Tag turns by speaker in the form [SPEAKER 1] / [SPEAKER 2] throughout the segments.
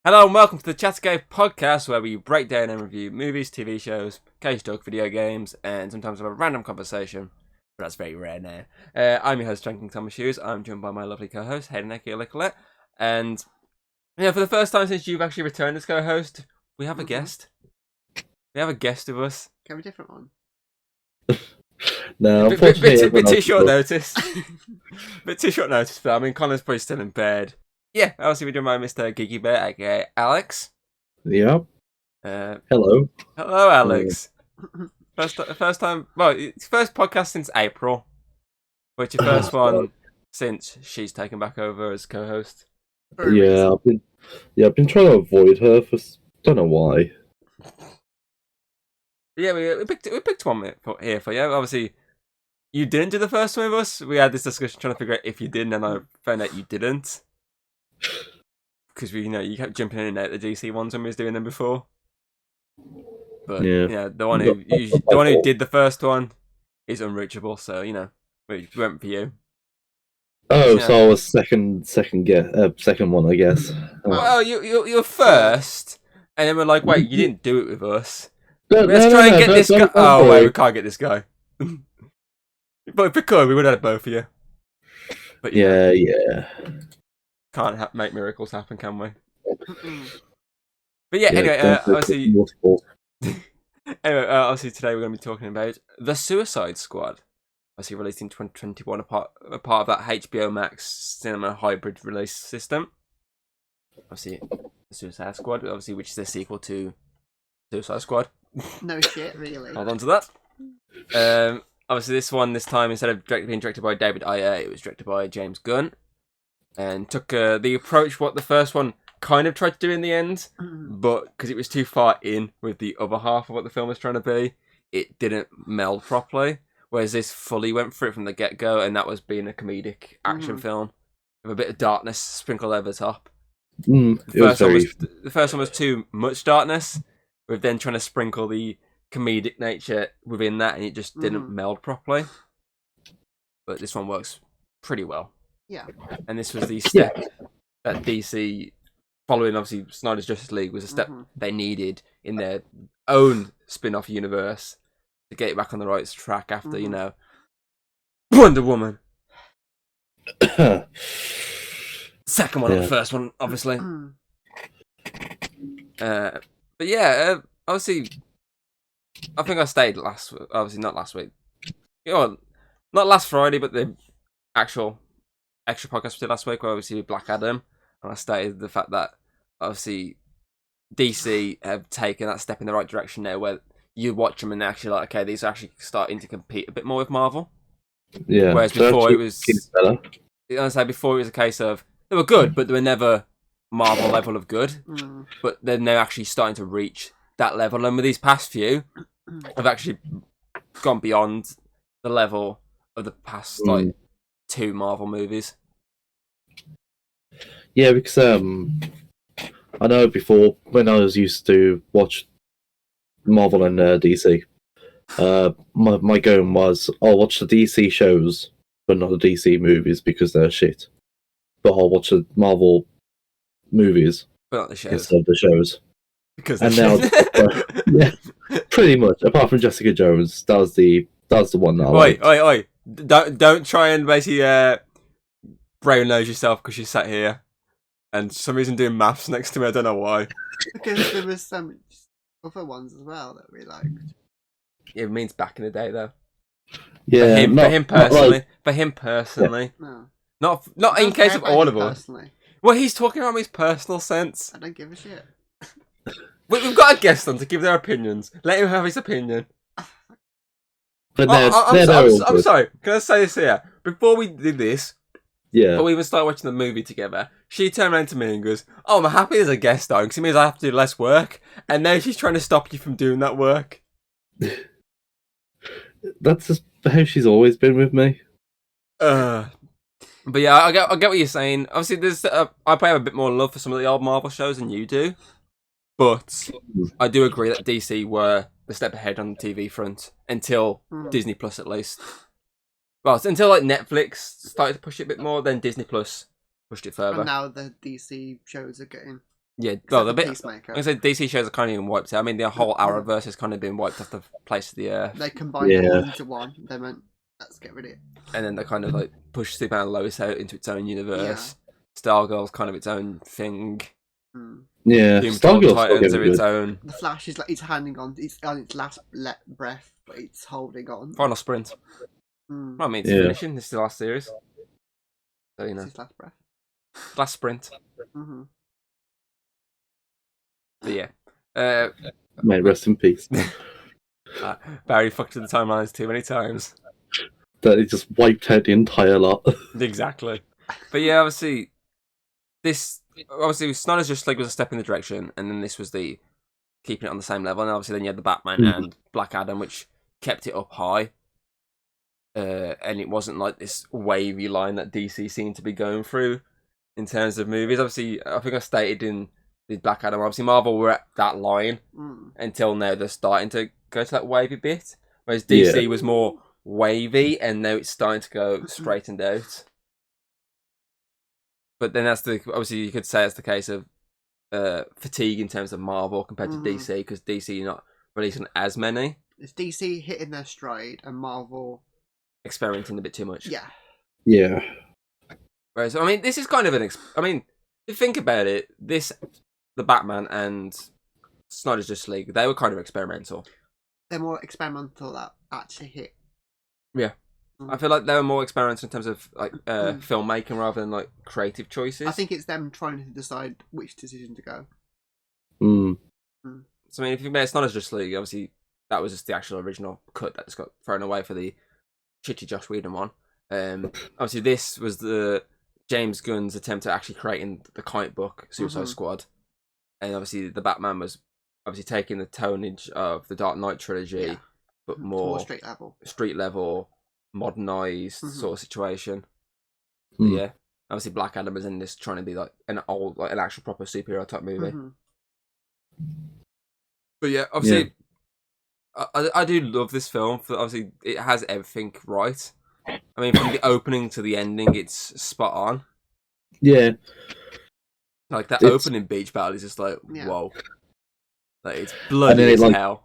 [SPEAKER 1] Hello and welcome to the Chatterscape podcast, where we break down and review movies, TV shows, occasionally talk video games, and sometimes have a random conversation. But that's very rare now. I'm your host, Drinking Thomas Hughes. I'm joined by my lovely co-host, Hayden Nicolette. And for the first time since you've actually returned as co-host, we have a guest. We have a guest with us.
[SPEAKER 2] Can we have a different one?
[SPEAKER 3] No,
[SPEAKER 1] bit too short notice. Bit too short notice, but I mean, Connor's probably still in bed. Yeah, obviously we're doing by Mr. Gigi Bear, aka Alex.
[SPEAKER 3] Yep. Hello.
[SPEAKER 1] Hello, Alex. First time. Well, it's first podcast since April, but your first one since she's taken back over as co-host.
[SPEAKER 3] Yeah, I've been trying to avoid her for don't know why.
[SPEAKER 1] Yeah, we picked one here for you. Obviously, you didn't do the first one with us. We had this discussion trying to figure out if you did, and then I found out you didn't. Because you kept jumping in and out the DC ones when we was doing them before. But the one who did the first one is unreachable. So we went for you.
[SPEAKER 3] Oh, so I was second one, I guess.
[SPEAKER 1] Well, you're first, and then we're like, wait, you didn't do it with us.
[SPEAKER 3] No,
[SPEAKER 1] Let's try and get this guy. Oh wait, we can't get this guy. But if we could, we would have had both of you. But
[SPEAKER 3] yeah.
[SPEAKER 1] Can't make miracles happen, can we? But anyway, obviously, obviously today we're going to be talking about The Suicide Squad. Obviously released in 2021, a part of that HBO Max cinema hybrid release system. Obviously, The Suicide Squad, obviously, which is the sequel to Suicide Squad.
[SPEAKER 2] No shit, really.
[SPEAKER 1] Hold on to that. Obviously, this time, instead of being directed by David Ayer, it was directed by James Gunn. And took the approach what the first one kind of tried to do in the end, but because it was too far in with the other half of what the film was trying to be, it didn't meld properly. Whereas this fully went for it from the get-go, and that was being a comedic action film with a bit of darkness sprinkled over the top. The first one was too much darkness, with then trying to sprinkle the comedic nature within that, and it just didn't meld properly. But this one works pretty well.
[SPEAKER 2] Yeah.
[SPEAKER 1] And this was the step that DC, following obviously Snyder's Justice League, was a step they needed in their own spin-off universe to get it back on the right track after, Wonder Woman. Second one, not the first one, obviously. But obviously, I think I stayed obviously not last week. Not last Friday, but the actual extra podcast we did last week, where obviously with Black Adam, and I stated the fact that obviously DC have taken that step in the right direction now, where you watch them and they're actually like, okay, these are actually starting to compete a bit more with Marvel.
[SPEAKER 3] Yeah.
[SPEAKER 1] Whereas before it was before it was a case of they were good, but they were never Marvel level of good. But then they're actually starting to reach that level, and with these past few, have actually gone beyond the level of the past two Marvel movies.
[SPEAKER 3] Yeah, because I know before when I was used to watch Marvel and DC, my going was I'll watch the DC shows, but not the DC movies because they're shit. But I'll watch the Marvel movies,
[SPEAKER 1] but not the shows.
[SPEAKER 3] Instead of the shows.
[SPEAKER 1] Because
[SPEAKER 3] yeah, pretty much. Apart from Jessica Jones, that was the one that I liked.
[SPEAKER 1] Oi! Don't try and basically brain nose yourself because you sat here and for some reason doing maths next to me. I don't know why.
[SPEAKER 2] Because there was some other ones as well that we liked.
[SPEAKER 1] It means back in the day, though.
[SPEAKER 3] Yeah,
[SPEAKER 1] for him personally.
[SPEAKER 2] Yeah.
[SPEAKER 1] No. Not in case of all of us.
[SPEAKER 2] Personally.
[SPEAKER 1] Well, he's talking about his personal sense.
[SPEAKER 2] I don't give a shit.
[SPEAKER 1] We've got a guest on to give their opinions. Let him have his opinion.
[SPEAKER 3] But
[SPEAKER 1] I'm sorry. Can I say this here? Before we did this, before we even started watching the movie together, she turned around to me and goes, "Oh, I'm happy there's a guest on because it means I have to do less work." And now she's trying to stop you from doing that work.
[SPEAKER 3] That's just how she's always been with me.
[SPEAKER 1] But yeah, I get what you're saying. Obviously, there's I probably have a bit more love for some of the old Marvel shows than you do, but I do agree that DC were the step ahead on the TV front until Disney Plus, at least. Well, until like Netflix started to push it a bit more, then Disney Plus pushed it further.
[SPEAKER 2] And now the DC shows are getting
[SPEAKER 1] Yeah,
[SPEAKER 2] Except
[SPEAKER 1] well,
[SPEAKER 2] for
[SPEAKER 1] the bit.
[SPEAKER 2] Peacemaker.
[SPEAKER 1] I said DC shows are kind of been wiped out. I mean, the whole Arrowverse has kind of been wiped off the face of the earth,
[SPEAKER 2] They combined it all
[SPEAKER 3] Yeah.
[SPEAKER 2] into one. They went, let's get rid of it.
[SPEAKER 1] and then they kind of like pushed Superman and Lois out into its own universe. Stargirl's kind of its own thing.
[SPEAKER 2] Mm.
[SPEAKER 3] Yeah,
[SPEAKER 1] Doom Patrol
[SPEAKER 3] Stargirl's still
[SPEAKER 1] Titans are
[SPEAKER 3] getting
[SPEAKER 1] its
[SPEAKER 3] good.
[SPEAKER 1] own.
[SPEAKER 2] The Flash is like it's hanging on. It's on its last breath, but it's holding on.
[SPEAKER 1] Final sprint.
[SPEAKER 2] Mm.
[SPEAKER 1] Well, I mean, it's
[SPEAKER 3] Yeah.
[SPEAKER 1] finishing. This is the last series. So, you
[SPEAKER 2] It's
[SPEAKER 1] know,
[SPEAKER 2] his last breath.
[SPEAKER 1] last sprint.
[SPEAKER 2] Hmm.
[SPEAKER 1] But yeah.
[SPEAKER 3] May rest in peace.
[SPEAKER 1] Barry fucked with the timelines too many times.
[SPEAKER 3] That he just wiped out the entire lot.
[SPEAKER 1] Exactly. But yeah, obviously, Snyder's Justice League was a step in the direction, and then this was the keeping it on the same level, and obviously then you had the Batman
[SPEAKER 3] Mhm.
[SPEAKER 1] and Black Adam, which kept it up high. And it wasn't like this wavy line that DC seemed to be going through in terms of movies. Obviously, I think I stated in the Black Adam, obviously Marvel were at that line
[SPEAKER 2] Mm.
[SPEAKER 1] until now they're starting to go to that wavy bit, whereas DC
[SPEAKER 3] Yeah.
[SPEAKER 1] was more wavy, and now it's starting to go straightened out. But then obviously you could say it's the case of fatigue in terms of Marvel compared to
[SPEAKER 2] Mhm.
[SPEAKER 1] DC, because DC not releasing as many,
[SPEAKER 2] It's DC hitting their stride and Marvel.
[SPEAKER 1] experimenting a bit too much.
[SPEAKER 2] Yeah.
[SPEAKER 3] Yeah.
[SPEAKER 1] Whereas, I mean, this is kind of I mean, if you think about it, the Batman and Snyder's Justice League, they were kind of experimental.
[SPEAKER 2] They're more experimental that actually hit.
[SPEAKER 1] I feel like they were more experimental in terms of like
[SPEAKER 2] Mm.
[SPEAKER 1] filmmaking rather than like creative choices.
[SPEAKER 2] I think it's them trying to decide which decision to go.
[SPEAKER 3] Mm.
[SPEAKER 1] So I mean, if you think about Snyder's Justice League, obviously that was just the actual original cut that just got thrown away for the shitty Josh Whedon one. Obviously this was the James Gunn's attempt at actually creating the comic book Suicide
[SPEAKER 2] Mhm.
[SPEAKER 1] Squad, and obviously the Batman was obviously taking the tonnage of the Dark Knight trilogy,
[SPEAKER 2] Yeah.
[SPEAKER 1] but
[SPEAKER 2] To
[SPEAKER 1] more
[SPEAKER 2] street level.
[SPEAKER 1] street level, modernized
[SPEAKER 2] Mhm.
[SPEAKER 1] sort of situation. But
[SPEAKER 3] Mm.
[SPEAKER 1] yeah, obviously Black Adam was in this trying to be like an actual proper superhero type movie.
[SPEAKER 2] Mhm.
[SPEAKER 1] But yeah, obviously, I do love this film. For obviously, it has everything right. I mean, from the opening to the ending, it's spot on.
[SPEAKER 3] Yeah.
[SPEAKER 1] Like that
[SPEAKER 3] It's-
[SPEAKER 1] opening beach battle is just like
[SPEAKER 2] Yeah.
[SPEAKER 1] whoa, like it's
[SPEAKER 3] And
[SPEAKER 1] bloody
[SPEAKER 3] then it,
[SPEAKER 1] as
[SPEAKER 3] like,
[SPEAKER 1] hell.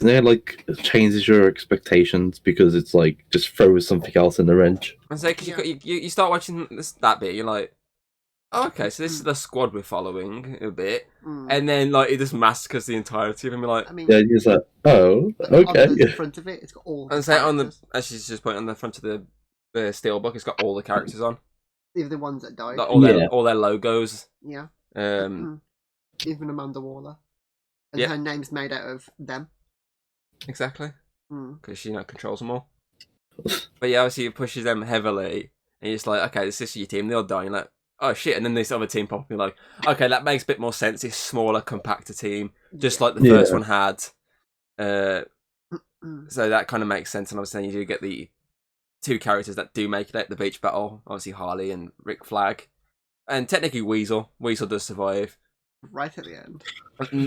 [SPEAKER 3] And then like changes your expectations because it's like just throws something else in the wrench.
[SPEAKER 1] And so, because you start watching that bit, you're like, oh, okay, so this is the squad we're following a bit,
[SPEAKER 2] Mm.
[SPEAKER 1] and then like it just massacres the entirety of him. You're like,
[SPEAKER 2] I mean,
[SPEAKER 3] Yeah, you're just like, oh, okay.
[SPEAKER 2] on the front of it, it's got all.
[SPEAKER 1] and say on the
[SPEAKER 2] characters.
[SPEAKER 1] as she's just pointing on the front of the steelbook, it's got all the characters on,
[SPEAKER 2] Even the ones that died.
[SPEAKER 1] like all
[SPEAKER 3] Yeah.
[SPEAKER 1] their logos.
[SPEAKER 2] Yeah.
[SPEAKER 1] Um,
[SPEAKER 2] Even Amanda Waller. And
[SPEAKER 1] Yeah.
[SPEAKER 2] her name's made out of them.
[SPEAKER 1] exactly.
[SPEAKER 2] Mm.
[SPEAKER 1] Because she controls them all. But yeah, obviously it pushes them heavily, and you're just like, okay, this is your team. They're all dying. Like, oh shit! And then this other team pop up, and you're like, okay, that makes a bit more sense. This smaller, compactor team, just like the first
[SPEAKER 3] Yeah.
[SPEAKER 1] one had.
[SPEAKER 2] Mm.
[SPEAKER 1] So that kind of makes sense. And obviously, you do get the two characters that do make it out the beach battle. Obviously, Harley and Rick Flag, and technically Weasel. Weasel does survive.
[SPEAKER 2] Right at the end.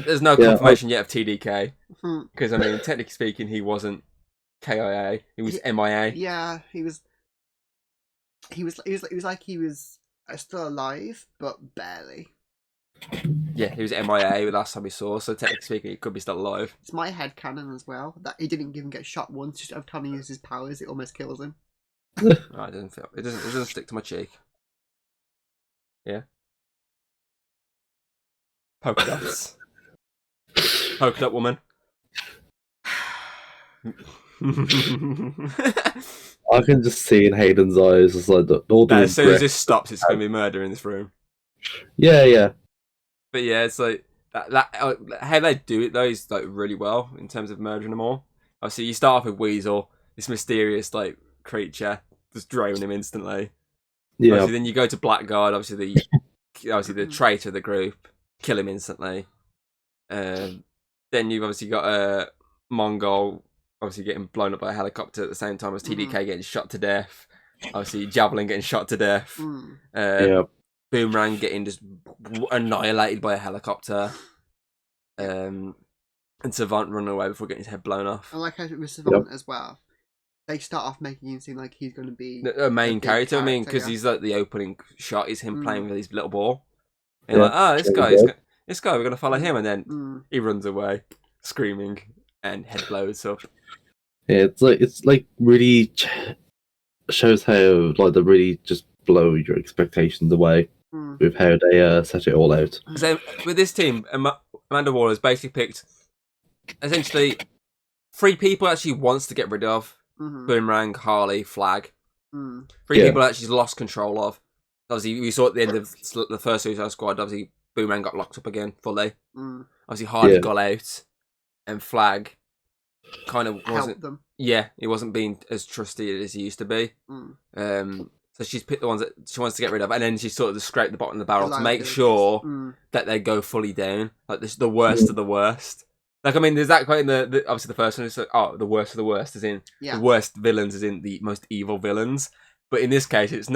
[SPEAKER 1] There's no
[SPEAKER 3] Yeah,
[SPEAKER 1] confirmation yet of TDK
[SPEAKER 2] Hmm.
[SPEAKER 1] because I mean, technically speaking, he wasn't KIA. He was MIA.
[SPEAKER 2] Yeah, he was like he was still alive, but barely.
[SPEAKER 1] Yeah, he was MIA last time we saw, so technically speaking, he could be still alive.
[SPEAKER 2] It's my head canon as well that he didn't even get shot once. Just every time he uses his powers, it almost kills him.
[SPEAKER 1] Oh, it doesn't stick to my cheek. Yeah. Polka dots. Polka dot woman.
[SPEAKER 3] I can just see in Hayden's eyes, it's like all the
[SPEAKER 1] As soon as
[SPEAKER 3] regret.
[SPEAKER 1] this stops, it's going to be murder in this room.
[SPEAKER 3] Yeah.
[SPEAKER 1] But yeah, it's like how they do it though is like really well in terms of murdering them all. Obviously, you start off with Weasel, this mysterious like creature, just drone him instantly.
[SPEAKER 3] Yeah.
[SPEAKER 1] Obviously, then you go to Blackguard, obviously the traitor of the group, kill him instantly. Then you've obviously got Mongol, obviously getting blown up by a helicopter at the same time as TDK getting shot to death. Obviously, Javelin getting shot to death.
[SPEAKER 2] Mm.
[SPEAKER 3] Yeah.
[SPEAKER 1] Boomerang getting just annihilated by a helicopter. And Savant running away before getting his head blown off.
[SPEAKER 2] And like with Savant as well, they start off making him seem like he's going to be
[SPEAKER 1] A main
[SPEAKER 2] big
[SPEAKER 1] character, I mean,
[SPEAKER 2] character,
[SPEAKER 1] because
[SPEAKER 2] yeah.
[SPEAKER 1] he's like the opening shot is him playing with his little ball. And you're like,
[SPEAKER 3] Yeah,
[SPEAKER 1] this
[SPEAKER 3] there
[SPEAKER 1] guy,
[SPEAKER 3] you go.
[SPEAKER 1] this guy, we're gonna follow him, and then
[SPEAKER 2] Mm.
[SPEAKER 1] he runs away, screaming, and head blows up.
[SPEAKER 3] Yeah, it's like really shows how like they really just blow your expectations away
[SPEAKER 2] Mm.
[SPEAKER 3] with how they set it all out.
[SPEAKER 1] So with this team, Amanda Waller's basically picked essentially 3 people that she wants to get rid of:
[SPEAKER 2] Mhm.
[SPEAKER 1] Boomerang, Harley, Flag.
[SPEAKER 2] Mm.
[SPEAKER 1] 3
[SPEAKER 3] Yeah.
[SPEAKER 1] people that she's lost control of. Obviously, we saw at the end of the first Suicide Squad, obviously, Boomerang got locked up again fully.
[SPEAKER 2] Mm.
[SPEAKER 1] Obviously, Harley
[SPEAKER 3] Yeah.
[SPEAKER 1] got out, and Flag kind of wasn't.
[SPEAKER 2] Help them.
[SPEAKER 1] Yeah, he wasn't being as trusty as he used to be.
[SPEAKER 2] Mm.
[SPEAKER 1] So she's picked the ones that she wants to get rid of, and then she sort of just scraped the bottom of the barrel
[SPEAKER 2] The
[SPEAKER 1] to make
[SPEAKER 2] liabilities.
[SPEAKER 1] sure
[SPEAKER 2] Mm.
[SPEAKER 1] that they go fully down. Like this, the worst of the worst. Like I mean, there's that quite in the obviously the first one is like, the worst of the worst, as in
[SPEAKER 2] Yeah.
[SPEAKER 1] the worst villains, as in the most evil villains. But in this case, it's the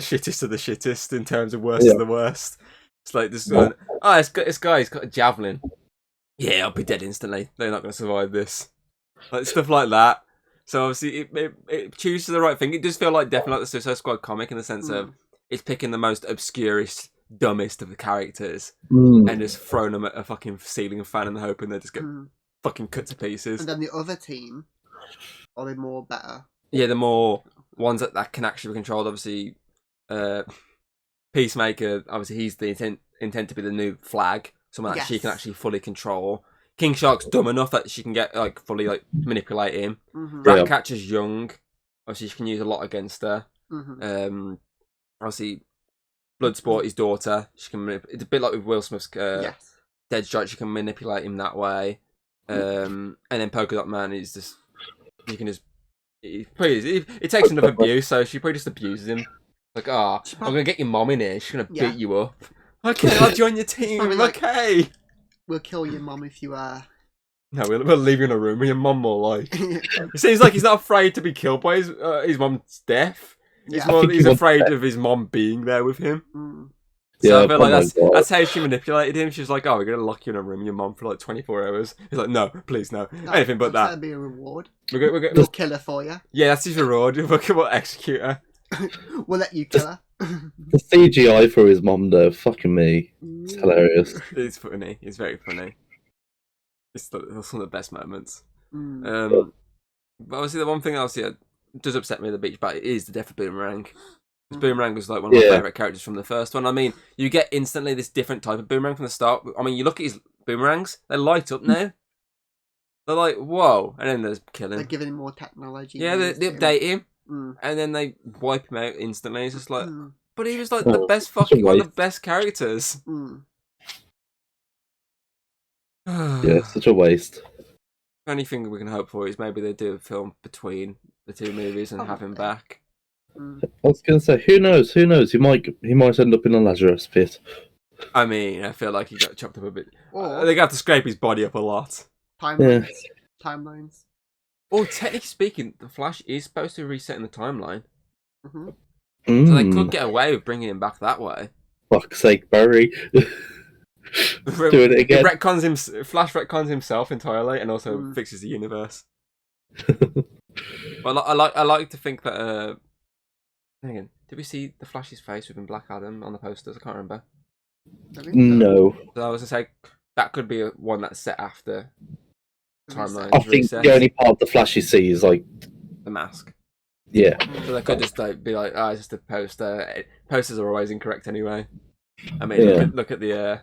[SPEAKER 1] shittest of the shittest in terms of worst
[SPEAKER 3] Yeah.
[SPEAKER 1] of the worst. It's like this
[SPEAKER 3] Yeah.
[SPEAKER 1] one. This guy's got a javelin. Yeah, I'll be dead instantly. They're not going to survive this. Like stuff like that. So obviously, it chooses the right thing. It does feel like definitely like the Suicide Squad comic in the sense of it's picking the most obscurest, dumbest of the characters and just throwing them at a fucking ceiling fan and hoping they just get
[SPEAKER 2] Mm.
[SPEAKER 1] fucking cut to pieces.
[SPEAKER 2] And then the other team, are they more better?
[SPEAKER 1] Yeah, the more ones that can actually be controlled. Obviously, Peacemaker. Obviously, he's the intent to be the new Flag, someone that she can
[SPEAKER 2] Yes.
[SPEAKER 1] actually fully control. King Shark's dumb enough that she can get like fully like manipulate him.
[SPEAKER 2] Mm-hmm.
[SPEAKER 3] Yeah.
[SPEAKER 1] Ratcatcher's young. Obviously, she can use a lot against her.
[SPEAKER 2] Mm-hmm.
[SPEAKER 1] Obviously, Bloodsport, his daughter. She can. It's a bit like with Will Smith's
[SPEAKER 2] Yes.
[SPEAKER 1] Deadshot. She can manipulate him that way. And then Polka Dot Man is just. You can just. It takes enough abuse, so she probably just abuses him. Like, I'm gonna get your mom in here. She's gonna beat you up. Okay, I'll join your team.
[SPEAKER 2] Probably like-
[SPEAKER 1] Okay.
[SPEAKER 2] We'll kill your mom if you
[SPEAKER 1] No, we'll leave you in a room with your mum more like. It seems like he's not afraid to be killed by his mum's death.
[SPEAKER 2] Yeah.
[SPEAKER 1] He's afraid of his mum being there with him.
[SPEAKER 2] Mm.
[SPEAKER 1] So
[SPEAKER 3] Yeah,
[SPEAKER 1] I feel like
[SPEAKER 3] oh my God.
[SPEAKER 1] that's how she manipulated him. She was like, we're going to lock you in a room with your mum for like 24 hours. He's like, no, please, no. Anything but
[SPEAKER 2] That'd
[SPEAKER 1] that.
[SPEAKER 2] be a reward.
[SPEAKER 1] We're
[SPEAKER 2] We'll kill her for you.
[SPEAKER 1] yeah, that's his reward. We'll execute her.
[SPEAKER 2] We'll let you kill her.
[SPEAKER 3] The CGI for his mom, though, fucking me, it's hilarious.
[SPEAKER 1] It's funny. It's very funny. It's one of the best moments.
[SPEAKER 2] Mm.
[SPEAKER 1] But obviously the one thing that does upset me at the beach, but it is the death of Boomerang. Because Boomerang was like one of my favourite characters from the first one. I mean, you get instantly this different type of Boomerang from the start. I mean, you look at his Boomerangs, they light up now. They're like, whoa. And then there's killing.
[SPEAKER 2] They're giving him more technology.
[SPEAKER 1] Yeah, they update him.
[SPEAKER 2] Mm.
[SPEAKER 1] And then they wipe him out instantly. It's just like,
[SPEAKER 2] Mm.
[SPEAKER 1] but he was like
[SPEAKER 3] Oh,
[SPEAKER 1] the best
[SPEAKER 3] such a
[SPEAKER 1] one of the
[SPEAKER 3] waste.
[SPEAKER 1] best characters.
[SPEAKER 2] Mm.
[SPEAKER 3] Yeah, such a waste.
[SPEAKER 1] The only thing we can hope for is maybe they do a film between the 2 movies and have him
[SPEAKER 2] Probably.
[SPEAKER 1] back.
[SPEAKER 2] Mm.
[SPEAKER 3] I was gonna say, who knows? Who knows? He might end up in a Lazarus pit.
[SPEAKER 1] I mean, I feel like he got chopped up a bit.
[SPEAKER 2] Or
[SPEAKER 1] They're gonna have to scrape his body up a lot.
[SPEAKER 2] timelines. Timelines.
[SPEAKER 1] Oh, technically speaking, the Flash is supposed to reset in the timeline,
[SPEAKER 2] Mm-hmm.
[SPEAKER 1] so they could get away with bringing him back that way.
[SPEAKER 3] Fuck's sake, Barry. Doing it again.
[SPEAKER 1] Flash retcons himself entirely, and also
[SPEAKER 2] Mm.
[SPEAKER 1] fixes the universe. But I like to think that. Then again, did we see the Flash's face within Black Adam on the posters? I can't remember.
[SPEAKER 3] No.
[SPEAKER 1] So I was gonna say that could be one that's set after timeline
[SPEAKER 3] I think
[SPEAKER 1] reset.
[SPEAKER 3] the only part the Flash you see is like,
[SPEAKER 1] The mask.
[SPEAKER 3] yeah.
[SPEAKER 1] So they could just like be like, it's just a poster. Posters are always incorrect anyway. I mean,
[SPEAKER 3] Yeah.
[SPEAKER 1] look at the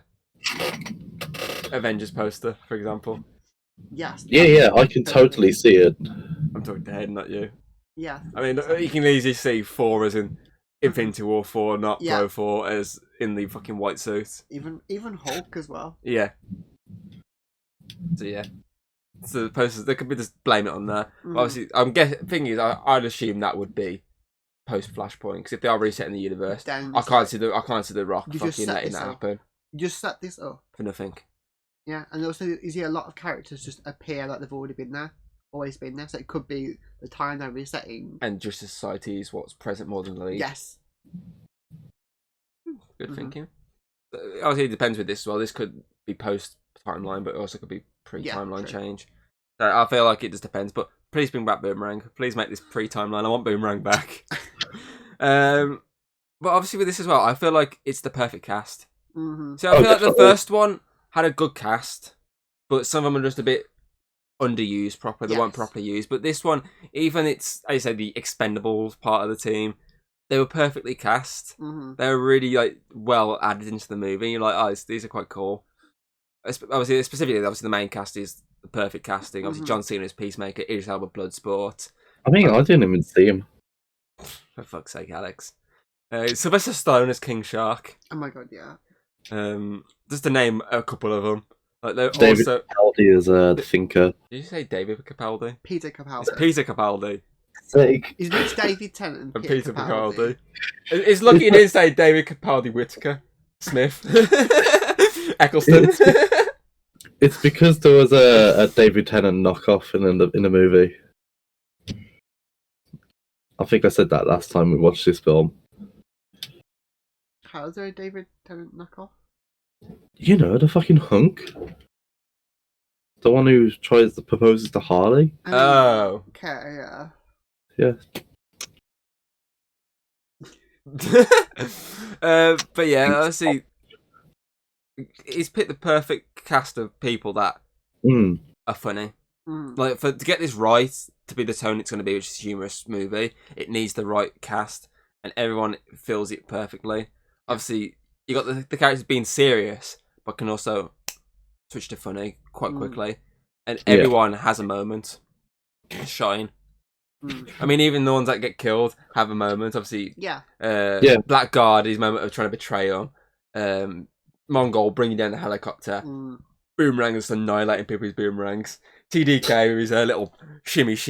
[SPEAKER 1] Avengers poster, for example.
[SPEAKER 2] Yes.
[SPEAKER 3] Yeah, I can totally see it.
[SPEAKER 1] I'm talking to Hayden, not you.
[SPEAKER 2] Yeah.
[SPEAKER 1] I mean, you can easily see Thor as in Infinity War 4, not
[SPEAKER 2] Yeah.
[SPEAKER 1] Pro 4 as in the fucking white suit.
[SPEAKER 2] Even Hulk as well.
[SPEAKER 1] Yeah. So yeah. So the posters, they could be just blame it on that.
[SPEAKER 2] Mm.
[SPEAKER 1] But obviously, thing is, I'd assume that would be post Flashpoint because if they are resetting the universe,
[SPEAKER 2] Then
[SPEAKER 1] I can't see the Rock
[SPEAKER 2] You just
[SPEAKER 1] fucking
[SPEAKER 2] set
[SPEAKER 1] letting
[SPEAKER 2] this
[SPEAKER 1] that
[SPEAKER 2] up.
[SPEAKER 1] happen
[SPEAKER 2] Just set this up.
[SPEAKER 1] for nothing.
[SPEAKER 2] Yeah, and also you see a lot of characters just appear like they've already been there, always been there. So it could be the time they're resetting.
[SPEAKER 1] And Justice Society is what's present more than the League.
[SPEAKER 2] Yes.
[SPEAKER 1] Good
[SPEAKER 2] Mhm.
[SPEAKER 1] thinking. Obviously, it depends with this as well. This could be post timeline, but it also could be pre timeline
[SPEAKER 2] true.
[SPEAKER 1] change. So I feel like it just depends. But please bring back Boomerang. Please make this pre timeline. I want Boomerang back. But obviously with this as well, I feel like it's the perfect cast.
[SPEAKER 2] Mm-hmm.
[SPEAKER 1] So I feel like the
[SPEAKER 3] definitely.
[SPEAKER 1] first one had a good cast, but some of them are just a bit underused properly. They weren't
[SPEAKER 2] Yes.
[SPEAKER 1] properly used. But this one, even it's, as you say, the Expendables part of the team, they were perfectly cast.
[SPEAKER 2] Mm-hmm.
[SPEAKER 1] They were really like well added into the movie. You're like, oh, these are quite cool. Obviously, specifically, the main cast is the perfect casting. Obviously,
[SPEAKER 2] Mhm.
[SPEAKER 1] John Cena as Peacemaker, Idris Elba Bloodsport.
[SPEAKER 3] I mean, I didn't even see him.
[SPEAKER 1] For fuck's sake, Alex. Sylvester Stallone as King Shark.
[SPEAKER 2] Oh my god, yeah.
[SPEAKER 1] Just to name a couple of them. Like they're
[SPEAKER 3] David
[SPEAKER 1] also.
[SPEAKER 3] Capaldi is the thinker.
[SPEAKER 1] Did you say David Capaldi?
[SPEAKER 2] Peter
[SPEAKER 1] It's
[SPEAKER 2] Capaldi.
[SPEAKER 1] Peter Capaldi
[SPEAKER 3] Sake.
[SPEAKER 2] He's mixed David Tennant and
[SPEAKER 1] and
[SPEAKER 2] Peter,
[SPEAKER 1] Peter
[SPEAKER 2] Capaldi.
[SPEAKER 1] Capaldi. It's lucky you didn't say David Capaldi Whitaker Smith Eccleston.
[SPEAKER 3] It's because there was a David Tennant knockoff in the movie. I think I said that last time we watched this film.
[SPEAKER 2] How is there a David Tennant knockoff?
[SPEAKER 3] You know, the fucking hunk. The one who proposes to Harley.
[SPEAKER 2] I mean,
[SPEAKER 1] Oh.
[SPEAKER 2] okay, yeah.
[SPEAKER 3] Yeah.
[SPEAKER 1] But yeah, honestly, he's picked the perfect cast of people that
[SPEAKER 3] Mm.
[SPEAKER 1] are funny.
[SPEAKER 2] Mm.
[SPEAKER 1] Like to get this right, to be the tone it's going to be, which is a humorous movie, it needs the right cast, and everyone fills it perfectly. Obviously, you got the characters being serious, but can also switch to funny quite quickly, and everyone has a moment to shine.
[SPEAKER 2] Mm.
[SPEAKER 1] I mean, even the ones that get killed have a moment. Obviously,
[SPEAKER 2] Yeah.
[SPEAKER 1] Blackguard, his moment of trying to betray him. Mongol bringing down the helicopter.
[SPEAKER 2] Mm.
[SPEAKER 1] Boomerang just annihilating people with boomerangs. TDK with his little shimmy as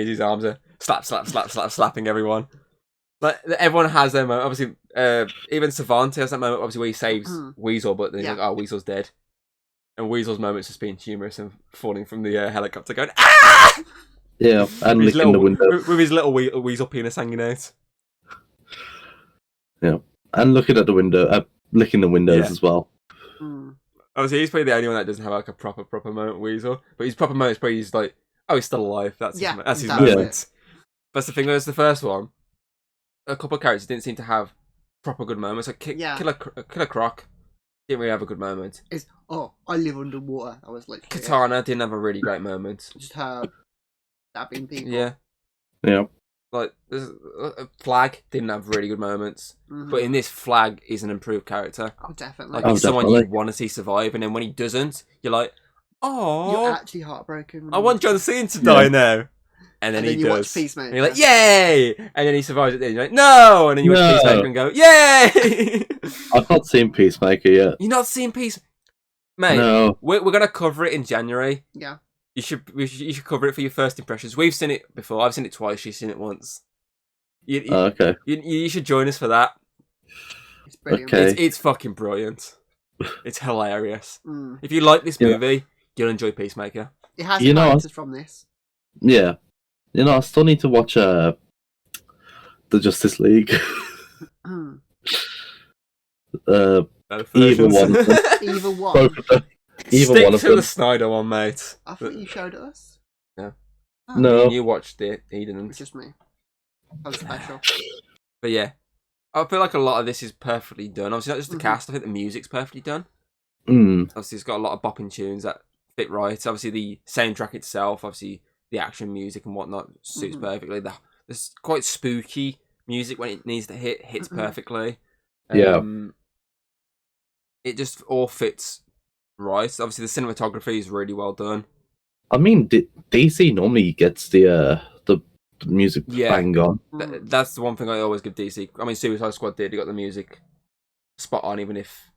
[SPEAKER 1] his arms are slapping everyone. Like everyone has their moment. Obviously, even Savant has that moment. Obviously, where he saves Weasel, but then he's like, "Oh, Weasel's dead," and Weasel's moment's just being humorous and falling from the helicopter, going "Ah!"
[SPEAKER 3] Yeah, and
[SPEAKER 1] with his
[SPEAKER 3] licking the window.
[SPEAKER 1] with his little weasel penis hanging out.
[SPEAKER 3] Yeah, and looking at the window, licking the windows
[SPEAKER 1] Yeah.
[SPEAKER 3] as well.
[SPEAKER 2] Mm.
[SPEAKER 1] Obviously, he's probably the only one that doesn't have like a proper moment, Weasel. But his proper moment is probably he's like, oh, he's still alive. That's
[SPEAKER 2] Yeah,
[SPEAKER 1] his
[SPEAKER 2] that's
[SPEAKER 1] moment. That's the thing. There's the first one. A couple of characters didn't seem to have proper good moments. Like Killer Croc didn't really have a good moment.
[SPEAKER 2] It's I live underwater. I was like
[SPEAKER 1] Katana didn't have a really great moment.
[SPEAKER 2] just her stabbing people.
[SPEAKER 1] Yeah,
[SPEAKER 3] Yeah,
[SPEAKER 1] like Flag didn't have really good moments.
[SPEAKER 2] Mhm.
[SPEAKER 1] But in this, Flag is an improved character.
[SPEAKER 2] Oh, definitely.
[SPEAKER 1] Like
[SPEAKER 3] Oh,
[SPEAKER 1] he's someone
[SPEAKER 3] definitely.
[SPEAKER 1] you want to see survive, and then when he doesn't, you're like, oh,
[SPEAKER 2] You're actually heartbroken.
[SPEAKER 1] I want John Cena to die now. And then
[SPEAKER 2] And
[SPEAKER 1] he
[SPEAKER 2] then you
[SPEAKER 1] does.
[SPEAKER 2] watch Peacemaker.
[SPEAKER 1] And you're like, yay! And then he survives it. Then you're like, no! And then you watch
[SPEAKER 3] No.
[SPEAKER 1] Peacemaker and go, yay!
[SPEAKER 3] I've not seen Peacemaker yet.
[SPEAKER 1] You're not seeing Peace, mate.
[SPEAKER 3] No.
[SPEAKER 1] We're gonna cover it in January.
[SPEAKER 2] Yeah.
[SPEAKER 1] You should cover it for your first impressions. We've seen it before. I've seen it twice. She's seen it once.
[SPEAKER 3] Okay.
[SPEAKER 1] You should join us for that.
[SPEAKER 2] It's brilliant.
[SPEAKER 3] Okay.
[SPEAKER 1] It's fucking brilliant. It's hilarious.
[SPEAKER 2] Mm.
[SPEAKER 1] If you like this
[SPEAKER 3] Yeah.
[SPEAKER 1] movie, you'll enjoy Peacemaker.
[SPEAKER 2] It has
[SPEAKER 3] You know,
[SPEAKER 2] characters from this.
[SPEAKER 3] Yeah. You know, I still need to watch the Justice League.
[SPEAKER 2] Mm.
[SPEAKER 3] Either
[SPEAKER 1] Versions.
[SPEAKER 3] one.
[SPEAKER 2] Either one.
[SPEAKER 3] Both of them. Either
[SPEAKER 1] Stick
[SPEAKER 3] one of
[SPEAKER 1] to
[SPEAKER 3] them.
[SPEAKER 1] the Snyder one, mate.
[SPEAKER 2] I thought you showed it us.
[SPEAKER 1] No.
[SPEAKER 2] Oh,
[SPEAKER 3] No.
[SPEAKER 1] You watched it. He didn't.
[SPEAKER 2] It's just me. That was special.
[SPEAKER 1] But yeah, I feel like a lot of this is perfectly done. Obviously, not just the
[SPEAKER 2] Mhm.
[SPEAKER 1] cast. I think the music's perfectly done.
[SPEAKER 3] Mm.
[SPEAKER 1] Obviously, it's got a lot of bopping tunes that fit right. Obviously, the soundtrack itself, obviously, the action music and whatnot suits
[SPEAKER 2] Mhm.
[SPEAKER 1] perfectly. There's quite spooky music when it needs to hits
[SPEAKER 2] Mhm.
[SPEAKER 1] perfectly.
[SPEAKER 3] Yeah.
[SPEAKER 1] It just all fits right. Obviously, the cinematography is really well done.
[SPEAKER 3] I mean, DC normally gets the music
[SPEAKER 1] Yeah.
[SPEAKER 3] bang on.
[SPEAKER 2] Mm.
[SPEAKER 1] That's the one thing I always give DC. I mean, Suicide Squad did. They got the music spot on, even if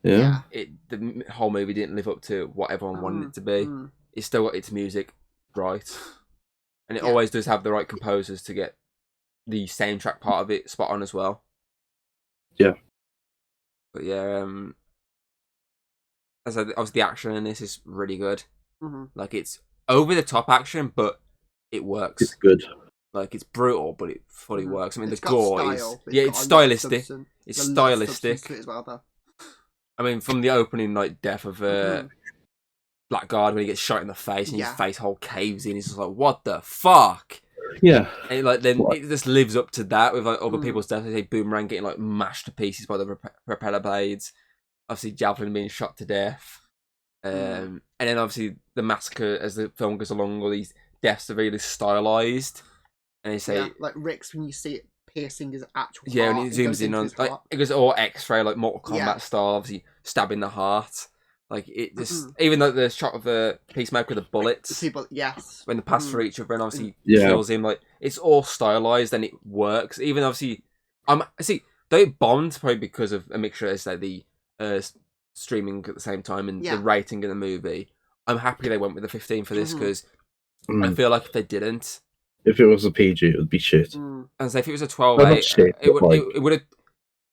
[SPEAKER 3] Yeah.
[SPEAKER 1] the whole movie didn't live up to what everyone wanted it to be.
[SPEAKER 2] Mm.
[SPEAKER 1] It's still got its music right, and it
[SPEAKER 2] Yeah.
[SPEAKER 1] always does have the right composers to get the soundtrack part of it spot on as well.
[SPEAKER 3] Yeah.
[SPEAKER 1] But yeah, as I said, obviously the action in this is really good.
[SPEAKER 2] Mhm.
[SPEAKER 1] Like it's over the top action, but it works.
[SPEAKER 3] It's good.
[SPEAKER 1] Like it's brutal, but it fully
[SPEAKER 2] Mhm.
[SPEAKER 1] works. I mean,
[SPEAKER 2] It's
[SPEAKER 1] the
[SPEAKER 2] got
[SPEAKER 1] gore
[SPEAKER 2] style,
[SPEAKER 1] is
[SPEAKER 2] but
[SPEAKER 1] yeah,
[SPEAKER 2] got
[SPEAKER 1] it's
[SPEAKER 2] a lot of
[SPEAKER 1] stylistic.
[SPEAKER 2] substance.
[SPEAKER 1] It's
[SPEAKER 2] There's a lot of
[SPEAKER 1] stylistic.
[SPEAKER 2] substance to it as well, though.
[SPEAKER 1] I mean, from the opening like death of
[SPEAKER 2] Mhm.
[SPEAKER 1] Blackguard when he gets shot in the face and
[SPEAKER 2] Yeah.
[SPEAKER 1] his face hole caves in, he's just like, what the fuck?
[SPEAKER 3] Yeah.
[SPEAKER 1] And like then
[SPEAKER 3] What?
[SPEAKER 1] it just lives up to that with like other
[SPEAKER 2] Mm.
[SPEAKER 1] people's deaths. They say Boomerang getting like mashed to pieces by the propeller blades. obviously Javelin being shot to death. And then obviously the massacre as the film goes along, all these deaths are really stylized. And they say,
[SPEAKER 2] like Rick's when you see it piercing his actual
[SPEAKER 1] yeah,
[SPEAKER 2] heart,
[SPEAKER 1] when it zooms in on, like, it goes all X-ray, like Mortal Kombat style, obviously stabbing the heart. Like, it just, even though the shot of the Peacemaker with the bullets,
[SPEAKER 2] people, yes,
[SPEAKER 1] when they pass through each other and obviously kills him, like, it's all stylized and it works. Even obviously, they bombed probably because of a mixture of like the streaming at the same time and the rating of the movie. I'm happy they went with the 15 for this because I feel like if they didn't,
[SPEAKER 3] if it was a PG, it would be shit.
[SPEAKER 1] And so if it was a 12/8,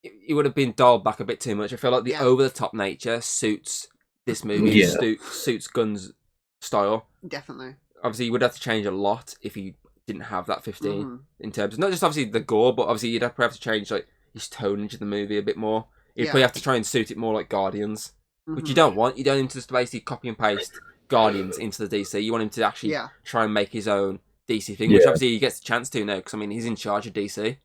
[SPEAKER 1] it would have been dialed back a bit too much. I feel like the over the top nature suits this movie, suits Gunn's style.
[SPEAKER 2] Definitely.
[SPEAKER 1] Obviously, you would have to change a lot if you didn't have that 15 in terms of not just obviously the gore, but obviously you'd have to change like his tone into the movie a bit more. You'd probably have to try and suit it more like Guardians, which you don't want. You don't want him to just basically copy and paste Guardians into the DC. You want him to actually try and make his own DC thing, which obviously he gets a chance to now because I mean he's in charge of DC.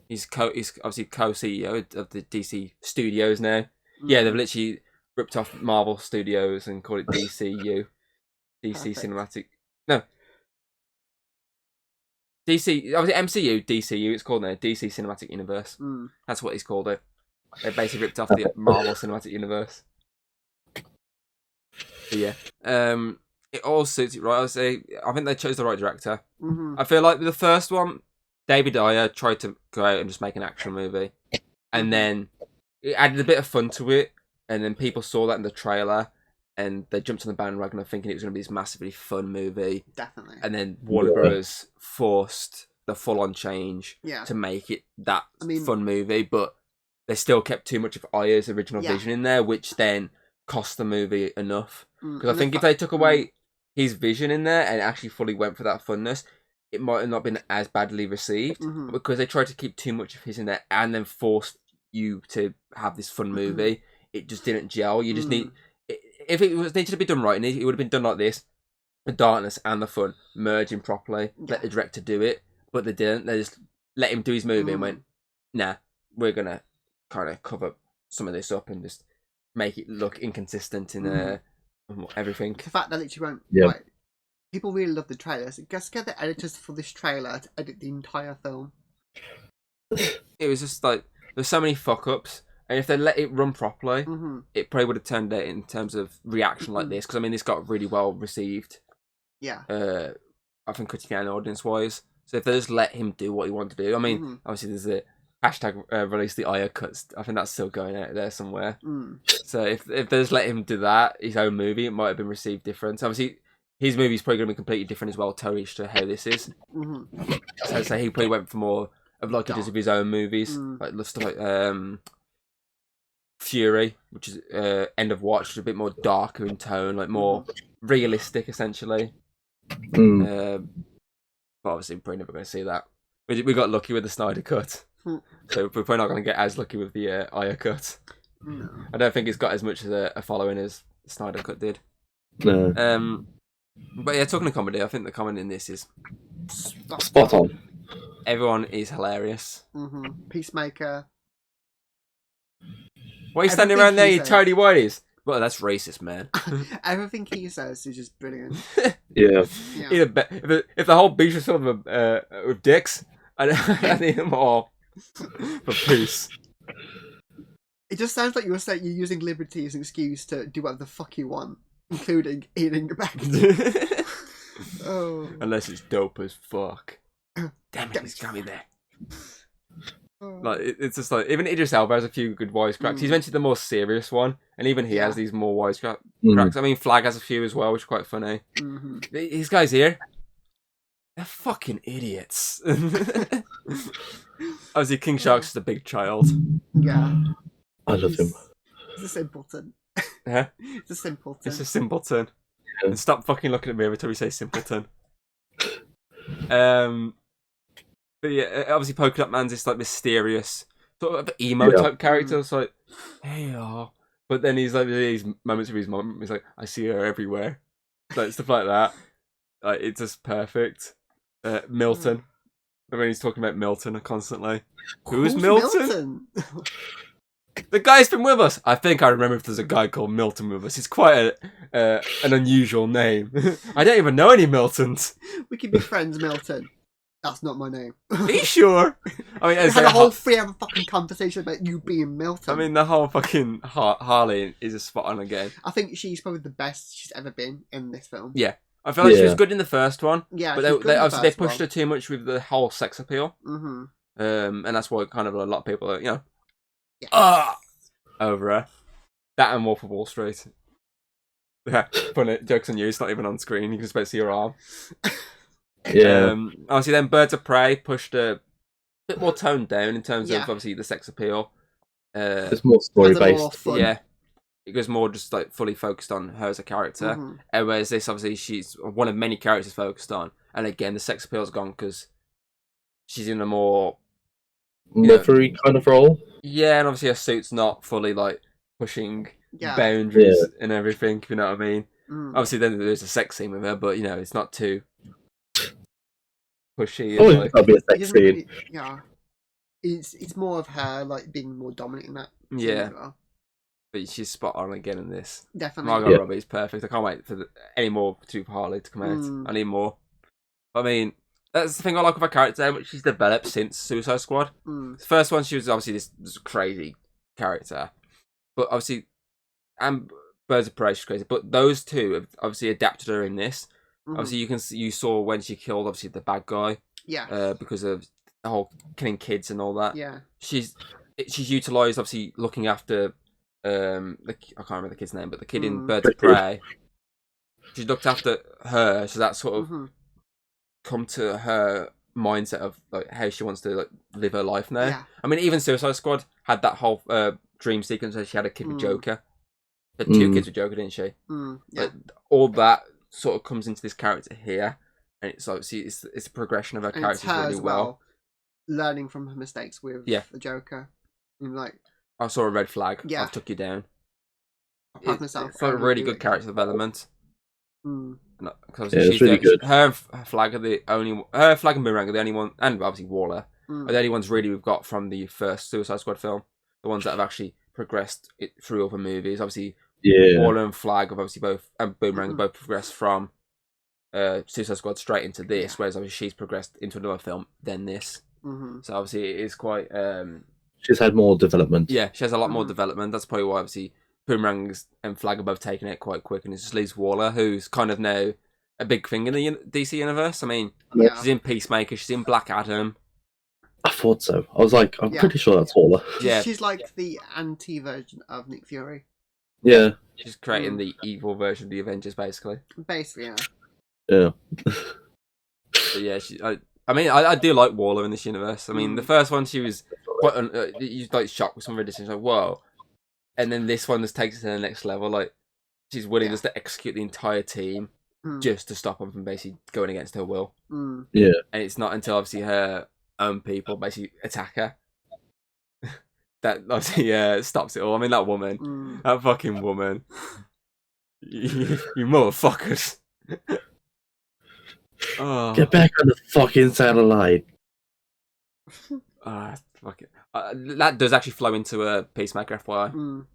[SPEAKER 1] He's obviously co-CEO of the DC Studios now. Yeah, they've literally ripped off Marvel Studios and called it DCU, DC Cinematic. No, DC. Obviously MCU, DCU. It's called now DC Cinematic Universe. That's what he's called it. They basically ripped off the Marvel Cinematic Universe. But yeah. It all suits it right. I think they chose the right director. I feel like with the first one, David Ayer tried to go out and just make an action movie, and then it added a bit of fun to it. And then people saw that in the trailer, and they jumped on the bandwagon of thinking it was going to be this massively fun movie.
[SPEAKER 2] Definitely.
[SPEAKER 1] And then Warner Bros. Forced the full-on change to make it that fun movie, but they still kept too much of Ayer's original vision in there, which then cost the movie enough. Because I think if they took away his vision in there and actually fully went for that funness, it might have not been as badly received. Because they tried to keep too much of his in there and then forced you to have this fun movie, it just didn't gel. You just if it was needed to be done right, it would have been done like this: the darkness and the fun merging properly. Let the director do it, but they didn't. They just let him do his movie and went, "Nah, we're gonna kind of cover some of this up and just make it look inconsistent in everything."
[SPEAKER 2] The fact that literally won't. Like, people really love the trailers. Just get the editors for this trailer to edit the entire film.
[SPEAKER 1] It was just like there's so many fuck ups. And if they let it run properly, it probably would have turned out in terms of reaction like this. Because, I mean, this got really well received.
[SPEAKER 2] Yeah.
[SPEAKER 1] I think critically and audience-wise. So if they just let him do what he wanted to do. I mean, obviously there's a hashtag release the Ayer cuts. I think that's still going out there somewhere. So if they just let him do that, his own movie, it might have been received different. Obviously, his movie's probably going to be completely different as well, totally to how this is. So he probably went for more of like he does with his own movies. Like stuff like... Fury, which is End of Watch, which is a bit more darker in tone, like more realistic, essentially. But obviously, we're probably never going to see that. We got lucky with the Snyder Cut, so we're probably not going to get as lucky with the Ayer Cut.
[SPEAKER 2] No.
[SPEAKER 1] I don't think it's got as much as a following as the Snyder Cut did.
[SPEAKER 3] No.
[SPEAKER 1] But yeah, talking of comedy, I think the comedy in this is
[SPEAKER 3] Spot on.
[SPEAKER 1] Everyone is hilarious.
[SPEAKER 2] Peacemaker.
[SPEAKER 1] Why are you standing around there, you tidy whities? Well, that's racist, man.
[SPEAKER 2] Everything he says is just brilliant.
[SPEAKER 3] Yeah.
[SPEAKER 1] If the whole beach was filled with dicks, I need them all for peace.
[SPEAKER 2] It just sounds like you're using liberty as an excuse to do whatever the fuck you want, including eating a bag.
[SPEAKER 1] Unless it's dope as fuck. Damn it, he's got me there. Like it's just like even Idris Elba has a few good wisecracks. He's mentioned the more serious one, and even he has these more wisecracks. I mean, Flag has a few as well, which are quite funny. These guys here, they're fucking idiots. Obviously, King Shark's just a big child.
[SPEAKER 2] Yeah,
[SPEAKER 3] I love him.
[SPEAKER 2] He's a simpleton.
[SPEAKER 1] Huh?
[SPEAKER 2] He's a simpleton.
[SPEAKER 1] It's a simpleton. Yeah. And stop fucking looking at me every time you say simpleton. But yeah, obviously Polka Dot Man's this like mysterious sort of emo type character. It's like, hey y'all. But then he's like these moments with his mum. He's like, I see her everywhere. Like stuff like that. Like it's just perfect. Milton. I mean, he's talking about Milton constantly. Who's Milton? The guy's been with us. I think I remember if there's a guy called Milton with us. It's quite an unusual name. I don't even know any Miltons.
[SPEAKER 2] We can be friends, Milton. That's not my name.
[SPEAKER 1] Are you sure? I mean,
[SPEAKER 2] We had a whole 3-hour fucking conversation about you being Milton.
[SPEAKER 1] I mean, the whole fucking Harley is a spot on again.
[SPEAKER 2] I think she's probably the best she's ever been in this film.
[SPEAKER 1] Yeah. I feel like she was
[SPEAKER 3] Yeah.
[SPEAKER 1] good in the first one,
[SPEAKER 2] Yeah,
[SPEAKER 1] but
[SPEAKER 2] she's good
[SPEAKER 1] they
[SPEAKER 2] in the
[SPEAKER 1] obviously they
[SPEAKER 2] first
[SPEAKER 1] pushed
[SPEAKER 2] one.
[SPEAKER 1] her too much with the whole sex appeal.
[SPEAKER 2] Mm-hmm.
[SPEAKER 1] And that's why kind of a lot of people are,
[SPEAKER 2] Yeah.
[SPEAKER 1] over her. That and Wolf of Wall Street. Yeah, funny. Joke's on you, it's not even on screen, you can just about to see her arm.
[SPEAKER 3] Yeah.
[SPEAKER 1] Obviously then Birds of Prey pushed a bit more toned down in terms
[SPEAKER 2] Yeah.
[SPEAKER 1] of obviously the sex appeal.
[SPEAKER 3] It's more story
[SPEAKER 2] Has a more
[SPEAKER 3] based.
[SPEAKER 2] fun.
[SPEAKER 1] Yeah. It goes more just like fully focused on her as a character.
[SPEAKER 2] Mhm.
[SPEAKER 1] Whereas this, obviously, she's one of many characters focused on. And again, the sex appeal's gone because she's in a more...
[SPEAKER 3] Mothery kind of role.
[SPEAKER 1] Yeah, and obviously her suit's not fully, like, pushing
[SPEAKER 2] Yeah.
[SPEAKER 1] boundaries and everything, if you know what I mean.
[SPEAKER 2] Mm.
[SPEAKER 1] Obviously, then there's a sex scene with her, but, it's not too pushy.
[SPEAKER 3] Oh,
[SPEAKER 1] And, like,
[SPEAKER 3] that'll be a
[SPEAKER 2] It
[SPEAKER 3] sex
[SPEAKER 2] doesn't
[SPEAKER 3] scene.
[SPEAKER 2] really- yeah. It's more of her like being more dominant in that. scene
[SPEAKER 1] yeah,
[SPEAKER 2] as well.
[SPEAKER 1] but she's spot on again in this.
[SPEAKER 2] Definitely.
[SPEAKER 1] Margot
[SPEAKER 3] Yeah.
[SPEAKER 1] Robbie's perfect. I can't wait for any more to Harley to come out.
[SPEAKER 2] Mm.
[SPEAKER 1] I need more. I mean, that's the thing I like with her character, which she's developed since Suicide Squad.
[SPEAKER 2] Mm.
[SPEAKER 1] The first one, she was obviously this crazy character, but obviously, and Birds of Prey, she's crazy. But those two have obviously adapted her in this.
[SPEAKER 2] Mhm.
[SPEAKER 1] Obviously, you saw when she killed obviously the bad guy,
[SPEAKER 2] Yeah.
[SPEAKER 1] because of the whole killing kids and all that.
[SPEAKER 2] Yeah.
[SPEAKER 1] She's utilised obviously looking after I can't remember the kid's name, but the kid in
[SPEAKER 2] Mm.
[SPEAKER 1] Birds of Prey. She looked after her, so that sort of
[SPEAKER 2] Mhm.
[SPEAKER 1] come to her mindset of like how she wants to like live her life now.
[SPEAKER 2] Yeah.
[SPEAKER 1] I mean, even Suicide Squad had that whole dream sequence where she had a kid with
[SPEAKER 2] Mm.
[SPEAKER 1] Joker. She had two
[SPEAKER 3] Mm.
[SPEAKER 1] kids with Joker, didn't she?
[SPEAKER 2] Mm. Yeah.
[SPEAKER 1] Like, all that sort of comes into this character here, and it's obviously it's a progression of her
[SPEAKER 2] And it's
[SPEAKER 1] characters
[SPEAKER 2] her
[SPEAKER 1] really
[SPEAKER 2] as
[SPEAKER 1] well.
[SPEAKER 2] learning from her mistakes with
[SPEAKER 1] Yeah.
[SPEAKER 2] the Joker. And like,
[SPEAKER 1] I saw a red flag.
[SPEAKER 2] Yeah.
[SPEAKER 1] I took you down.
[SPEAKER 2] I pat myself.
[SPEAKER 1] It's got a
[SPEAKER 2] I will
[SPEAKER 1] really
[SPEAKER 2] do
[SPEAKER 1] good
[SPEAKER 2] it.
[SPEAKER 1] character development.
[SPEAKER 2] Mm.
[SPEAKER 1] Because
[SPEAKER 3] Yeah, it's really good.
[SPEAKER 1] Her and Flag are the only. Her, Flag and Boomerang are the only one, and obviously Waller
[SPEAKER 2] Mm.
[SPEAKER 1] are the only ones really we've got from the first Suicide Squad film. The ones that have actually progressed it through other movies. Obviously,
[SPEAKER 3] Yeah.
[SPEAKER 1] Waller and Flag have obviously both, and Boomerang have
[SPEAKER 2] Mhm.
[SPEAKER 1] both progressed from Suicide Squad straight into this,
[SPEAKER 2] Yeah.
[SPEAKER 1] whereas obviously she's progressed into another film than this.
[SPEAKER 2] Mm-hmm.
[SPEAKER 1] So obviously it is quite.
[SPEAKER 3] She's had more development.
[SPEAKER 1] Yeah, she has a lot more
[SPEAKER 2] Mhm.
[SPEAKER 1] development. That's probably why obviously Boomerangs and Flag are both taking it quite quick, and it just leaves Waller, who's kind of now a big thing in the DC universe. I mean,
[SPEAKER 2] Yeah.
[SPEAKER 1] she's in Peacemaker, she's in Black Adam.
[SPEAKER 3] I thought so. I was like, I'm
[SPEAKER 2] Yeah.
[SPEAKER 3] pretty sure that's Waller.
[SPEAKER 1] Yeah.
[SPEAKER 2] She's like the anti-version of Nick Fury.
[SPEAKER 3] Yeah.
[SPEAKER 1] She's creating
[SPEAKER 2] Mm.
[SPEAKER 1] the evil version of the Avengers, basically.
[SPEAKER 2] Basically, yeah.
[SPEAKER 3] Yeah.
[SPEAKER 1] But yeah, I mean, I do like Waller in this universe. I mean, the first one she was quite you like shocked with some of her decisions, like whoa, and then this one just takes it to the next level. Like she's willing
[SPEAKER 2] Yeah.
[SPEAKER 1] just to execute the entire team
[SPEAKER 2] Mm.
[SPEAKER 1] just to stop them from basically going against her will.
[SPEAKER 2] Mm.
[SPEAKER 1] And it's not until obviously her own people basically attack her that obviously stops it all. I mean, that woman,
[SPEAKER 2] Mm.
[SPEAKER 1] that fucking woman, you motherfuckers. Oh,
[SPEAKER 3] Get back on the fucking satellite.
[SPEAKER 1] fuck it. That does actually flow into a Peacemaker, FYI.
[SPEAKER 2] Mm.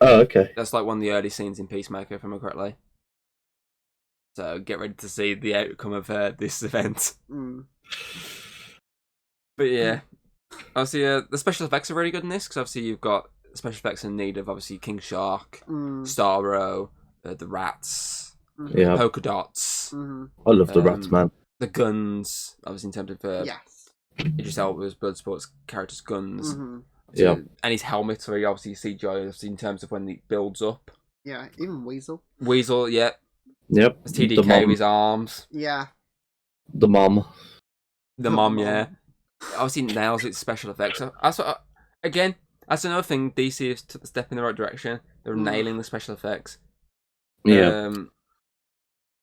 [SPEAKER 3] Oh, okay.
[SPEAKER 1] That's like one of the early scenes in Peacemaker, if I remember correctly. So get ready to see the outcome of this event.
[SPEAKER 2] Mm.
[SPEAKER 1] But yeah, obviously the special effects are really good in this because obviously you've got special effects in need of obviously King Shark,
[SPEAKER 2] Mm.
[SPEAKER 1] Starro, the rats,
[SPEAKER 2] Mhm.
[SPEAKER 3] Yeah.
[SPEAKER 1] polka dots,
[SPEAKER 2] Mm-hmm.
[SPEAKER 3] I love the rats, man.
[SPEAKER 1] the guns. Obviously in terms of
[SPEAKER 2] Yes.
[SPEAKER 1] Idris Elba's Bloodsport's character's guns.
[SPEAKER 2] Mm-hmm.
[SPEAKER 3] Yeah.
[SPEAKER 1] And his helmet, where you obviously CGI obviously in terms of when it builds up.
[SPEAKER 2] Yeah. Even Weasel.
[SPEAKER 1] Weasel, yeah.
[SPEAKER 3] Yep.
[SPEAKER 1] It's
[SPEAKER 3] The
[SPEAKER 1] TDK
[SPEAKER 3] mom.
[SPEAKER 1] with his arms.
[SPEAKER 2] Yeah.
[SPEAKER 3] The mom.
[SPEAKER 1] The mom, yeah. Obviously nails its special effects. Again, that's another thing. DC is took the step in the right direction. They're
[SPEAKER 2] Mm.
[SPEAKER 1] nailing the special effects.
[SPEAKER 3] Yeah.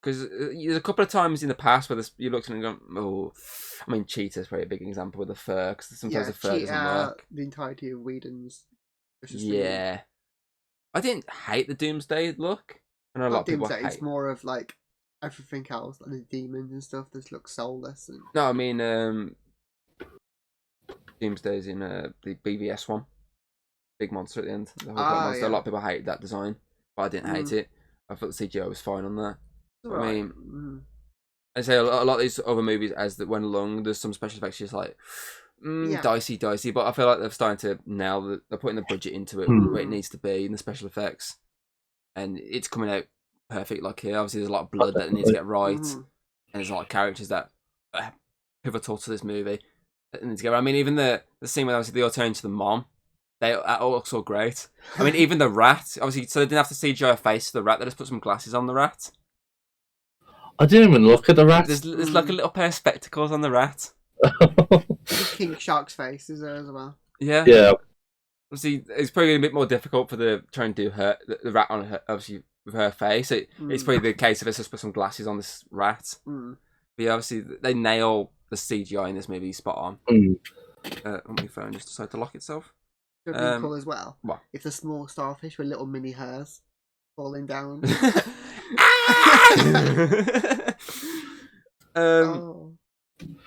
[SPEAKER 1] Because there's a couple of times in the past where you looked at it and go, oh, I mean, Cheetah's probably a big example with the fur, because sometimes
[SPEAKER 2] Yeah.
[SPEAKER 1] the fur doesn't work.
[SPEAKER 2] The entirety of Whedon's.
[SPEAKER 1] Yeah. I didn't hate the Doomsday look. I know a lot of people hate.
[SPEAKER 2] It's more of like everything else, like the demons and stuff. That looks soulless. And...
[SPEAKER 1] No, I mean, Doomsday's in the BVS one. big monster at the end. The whole monster.
[SPEAKER 2] yeah.
[SPEAKER 1] A lot of people hated that design, but I didn't hate it. I thought the CGI was fine on that. But, I mean, I say a lot of these other movies, as that went along, there's some special effects just like dicey, but I feel like they're starting to now that they're putting the budget into it where it needs to be in the special effects, and it's coming out perfect. Like here, obviously there's a lot of blood that needs to get right, and there's a lot of characters that are pivotal to this movie that need to get right. I mean, even the scene when obviously they all turn into the mom, that all looks so great. I mean, even the rat, obviously, so they didn't have to CGI a face to the rat. They just put some glasses on the rat.
[SPEAKER 3] I didn't even look at the rat.
[SPEAKER 1] There's like a little pair of spectacles on the rat.
[SPEAKER 2] King Shark's face is there as well.
[SPEAKER 1] Yeah.
[SPEAKER 3] Yeah.
[SPEAKER 1] Obviously, it's probably a bit more difficult for trying to do the rat on her, obviously, with her face. It's probably the case of let's just put some glasses on this rat. But yeah, obviously, they nail the CGI in this movie spot on. On my phone just decided to lock itself.
[SPEAKER 2] It would be cool as well.
[SPEAKER 1] What?
[SPEAKER 2] If the small starfish were little mini hairs falling down.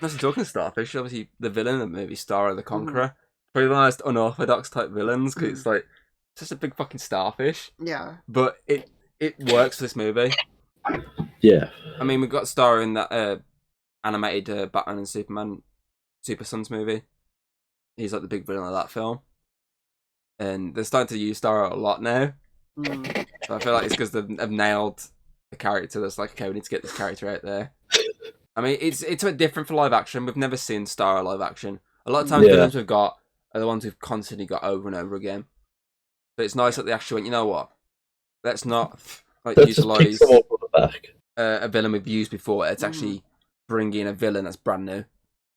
[SPEAKER 1] That's talking starfish. Obviously, the villain of the movie, Starro the Conqueror, probably one of the most unorthodox type villains because it's like just a big fucking starfish.
[SPEAKER 2] Yeah,
[SPEAKER 1] but it works for this movie.
[SPEAKER 3] Yeah,
[SPEAKER 1] I mean, we've got Starro in that animated Batman and Superman Super Sons movie. He's like the big villain of that film, and they're starting to use Starro a lot now. So I feel like it's because they've nailed the character. That's like, okay, we need to get this character out there. I mean, it's a bit different for live action. We've never seen Starro live action. A lot of times, the villains we've got are the ones we've constantly got over and over again. But it's nice that they actually went, you know what? Let's not utilize a villain we've used before. It's actually bringing a villain that's brand new.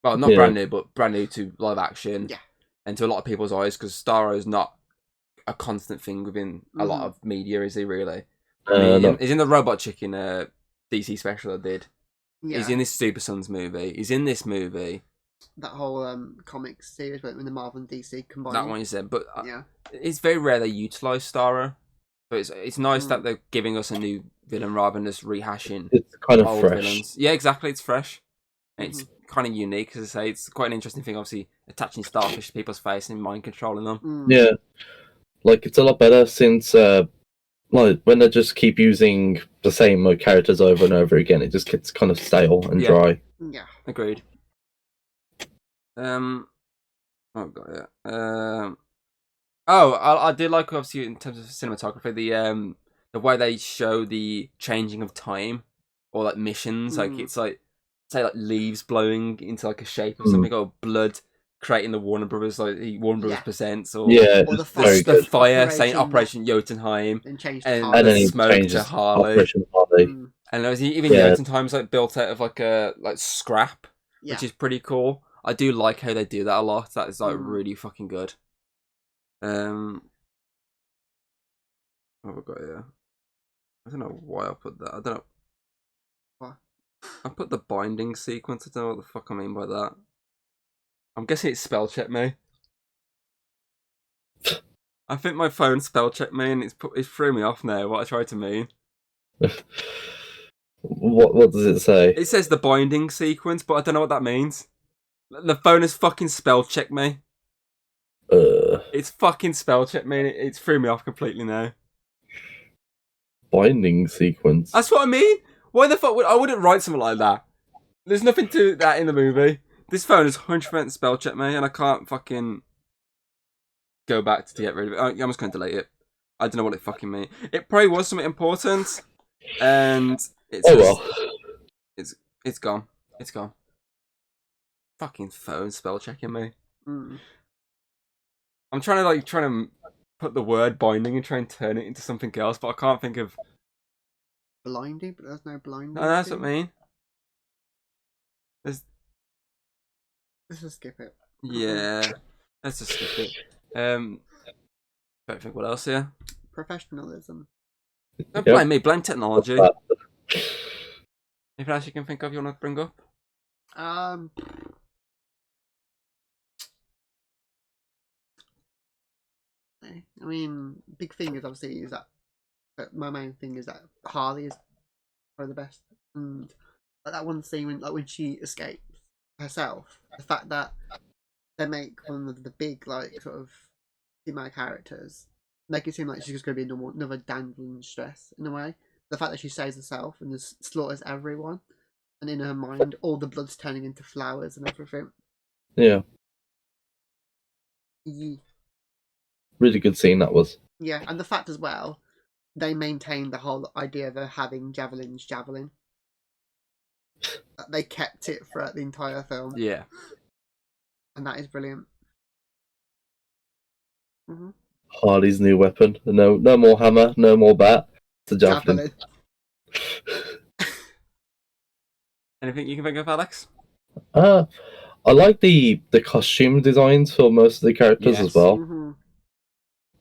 [SPEAKER 1] Well, not brand new, but brand new to live action. Yeah. And to a lot of people's eyes, because Starro's not a constant thing within a lot of media, is he really? He's in the Robot Chicken DC special I did. Yeah. He's in this Super Sons movie. He's in this movie.
[SPEAKER 2] That whole comic series when the Marvel and DC combined.
[SPEAKER 1] That one you said, but it's very rare they utilise Starro. But it's nice that they're giving us a new villain rather than just rehashing.
[SPEAKER 3] It's kind of
[SPEAKER 1] old
[SPEAKER 3] fresh.
[SPEAKER 1] Villains. Yeah, exactly. It's fresh. And it's kind of unique, as I say. It's quite an interesting thing, obviously, attaching starfish to people's face and mind controlling them.
[SPEAKER 3] Yeah, like it's a lot better since like when they just keep using the same characters over and over again, it just gets kind of stale and dry.
[SPEAKER 2] Yeah,
[SPEAKER 1] agreed. Oh god, yeah. I did like, obviously, in terms of cinematography, the way they show the changing of time or like missions. Like it's like, say, like leaves blowing into like a shape or something, or blood creating the Warner Brothers, like the Warner Brothers presents, or the fire saying Operation Jotunheim,
[SPEAKER 2] and
[SPEAKER 1] the smoke to Harley.
[SPEAKER 3] Operation Harley.
[SPEAKER 1] And even Jotunheim's like built out of like a scrap, which is pretty cool. I do like how they do that a lot. That is like really fucking good. What have I got here? I don't know why I put that. I don't know.
[SPEAKER 2] What?
[SPEAKER 1] I put the binding sequence. I don't know what the fuck I mean by that. I'm guessing it spell checked me. I think my phone spell checked me and it threw me off now. What I tried to mean.
[SPEAKER 3] What does it say?
[SPEAKER 1] It says the binding sequence, but I don't know what that means. The phone has fucking spell checked me. It's fucking spell checked me. It's threw me off completely now.
[SPEAKER 3] Binding sequence.
[SPEAKER 1] That's what I mean. Why the fuck I wouldn't write something like that? There's nothing to that in the movie. This phone is 100% spell checked me, and I can't fucking go back to get rid of it. I'm just going to delete it. I don't know what it fucking means. It probably was something important, and it's it's gone. It's gone. Fucking phone spell checking me. I'm trying to put the word binding and try and turn it into something else, but I can't think of
[SPEAKER 2] blinding. But there's no blinding.
[SPEAKER 1] No, that's what I mean.
[SPEAKER 2] Let's just skip it.
[SPEAKER 1] Yeah, let's just skip it. Don't think what else here.
[SPEAKER 2] Professionalism.
[SPEAKER 1] Don't blame me. Blame technology. Anything else you can think of you want to bring up?
[SPEAKER 2] I mean, big thing is obviously is that my main thing is that Harley is probably the best, and like that one scene when she escapes herself, the fact that they make one of the big like sort of female characters make it seem like she's just going to be another dangling stress in a way. The fact that she saves herself and just slaughters everyone, and in her mind, all the blood's turning into flowers and everything.
[SPEAKER 3] Yeah,
[SPEAKER 2] Ye-
[SPEAKER 3] really good scene that was.
[SPEAKER 2] Yeah, and the fact as well, they maintain the whole idea of her having javelin. They kept it throughout the entire film,
[SPEAKER 1] Yeah.
[SPEAKER 2] and that is brilliant.
[SPEAKER 3] Harley's new weapon. No more hammer, no more bat. It's a javelin.
[SPEAKER 1] Anything you can think of, Alex?
[SPEAKER 3] I like the costume designs for most of the characters
[SPEAKER 1] Yes.
[SPEAKER 3] as well.
[SPEAKER 2] Mhm.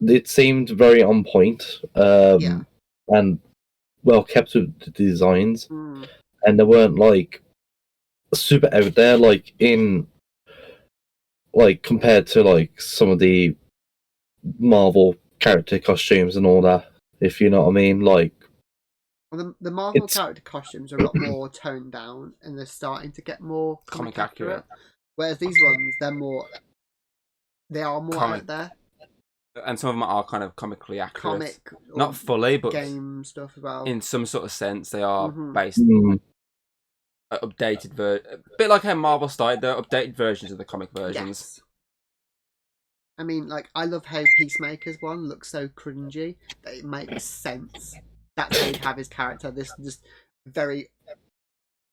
[SPEAKER 3] It seemed very on point.
[SPEAKER 2] Yeah.
[SPEAKER 3] And well kept with the designs.
[SPEAKER 2] Mm.
[SPEAKER 3] And they weren't like super out there like compared to like some of the Marvel character costumes and all that, if you know what I mean. Like,
[SPEAKER 2] Well, the Marvel
[SPEAKER 3] It's-
[SPEAKER 2] character costumes are a lot more toned down, and they're starting to get more
[SPEAKER 1] Comic accurate.
[SPEAKER 2] Whereas these ones, they are more
[SPEAKER 1] Comic.
[SPEAKER 2] out there,
[SPEAKER 1] And some of them are kind of comically accurate.
[SPEAKER 2] comic, or
[SPEAKER 1] Not fully, but
[SPEAKER 2] game stuff as well.
[SPEAKER 1] in some sort of sense, they are
[SPEAKER 2] Mhm.
[SPEAKER 1] based updated a bit like how Marvel started. They're updated versions of the comic versions.
[SPEAKER 2] Yes. I mean, like, I love how Peacemaker's one looks so cringy that it makes sense. That's how he'd have his character. This just very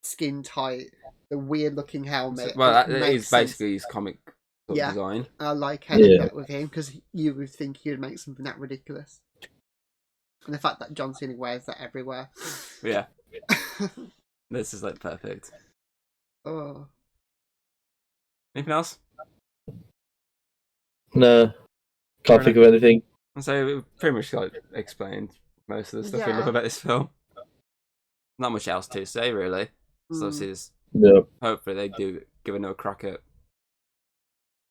[SPEAKER 2] skin tight, the weird looking helmet.
[SPEAKER 1] Well,
[SPEAKER 2] It
[SPEAKER 1] that
[SPEAKER 2] makes
[SPEAKER 1] is
[SPEAKER 2] sense.
[SPEAKER 1] basically his comic sort of
[SPEAKER 2] Yeah.
[SPEAKER 1] design.
[SPEAKER 2] I like how they
[SPEAKER 3] Yeah.
[SPEAKER 2] did that with him because you would think he would make something that ridiculous. And the fact that John Cena wears that everywhere.
[SPEAKER 1] Yeah, this is like perfect.
[SPEAKER 2] Oh,
[SPEAKER 1] Anything else?
[SPEAKER 3] no, can't think of anything.
[SPEAKER 1] And so we've pretty much like explained most of the stuff we
[SPEAKER 2] Yeah.
[SPEAKER 1] love about this film. Not much else to say really. So
[SPEAKER 2] Mm.
[SPEAKER 1] this is
[SPEAKER 3] Yeah,
[SPEAKER 1] hopefully they do give another crack at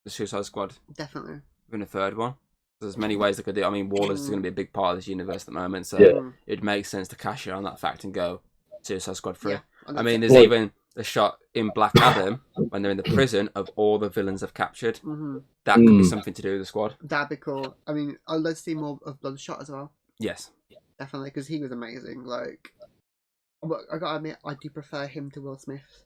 [SPEAKER 1] the Suicide Squad
[SPEAKER 2] definitely.
[SPEAKER 1] in a third one. There's many ways they could do it. I mean, Wallace is going to be a big part of this universe at the moment, so
[SPEAKER 3] Yeah.
[SPEAKER 2] Mm.
[SPEAKER 1] it makes sense to cash in on that fact and go Suicide Squad 3.
[SPEAKER 2] Yeah. And
[SPEAKER 1] I
[SPEAKER 2] that's
[SPEAKER 1] mean,
[SPEAKER 2] it.
[SPEAKER 1] there's
[SPEAKER 3] Well-
[SPEAKER 1] even a shot in Black Adam when they're in the prison of all the villains they've captured.
[SPEAKER 2] Mhm.
[SPEAKER 1] That could be
[SPEAKER 3] Mm.
[SPEAKER 1] something to do with the squad.
[SPEAKER 2] That'd be cool. I mean, I'd love to see more of Bloodshot as well.
[SPEAKER 1] Yes.
[SPEAKER 2] Definitely, because he was amazing. Like, but I gotta admit, I do prefer him to Will Smith.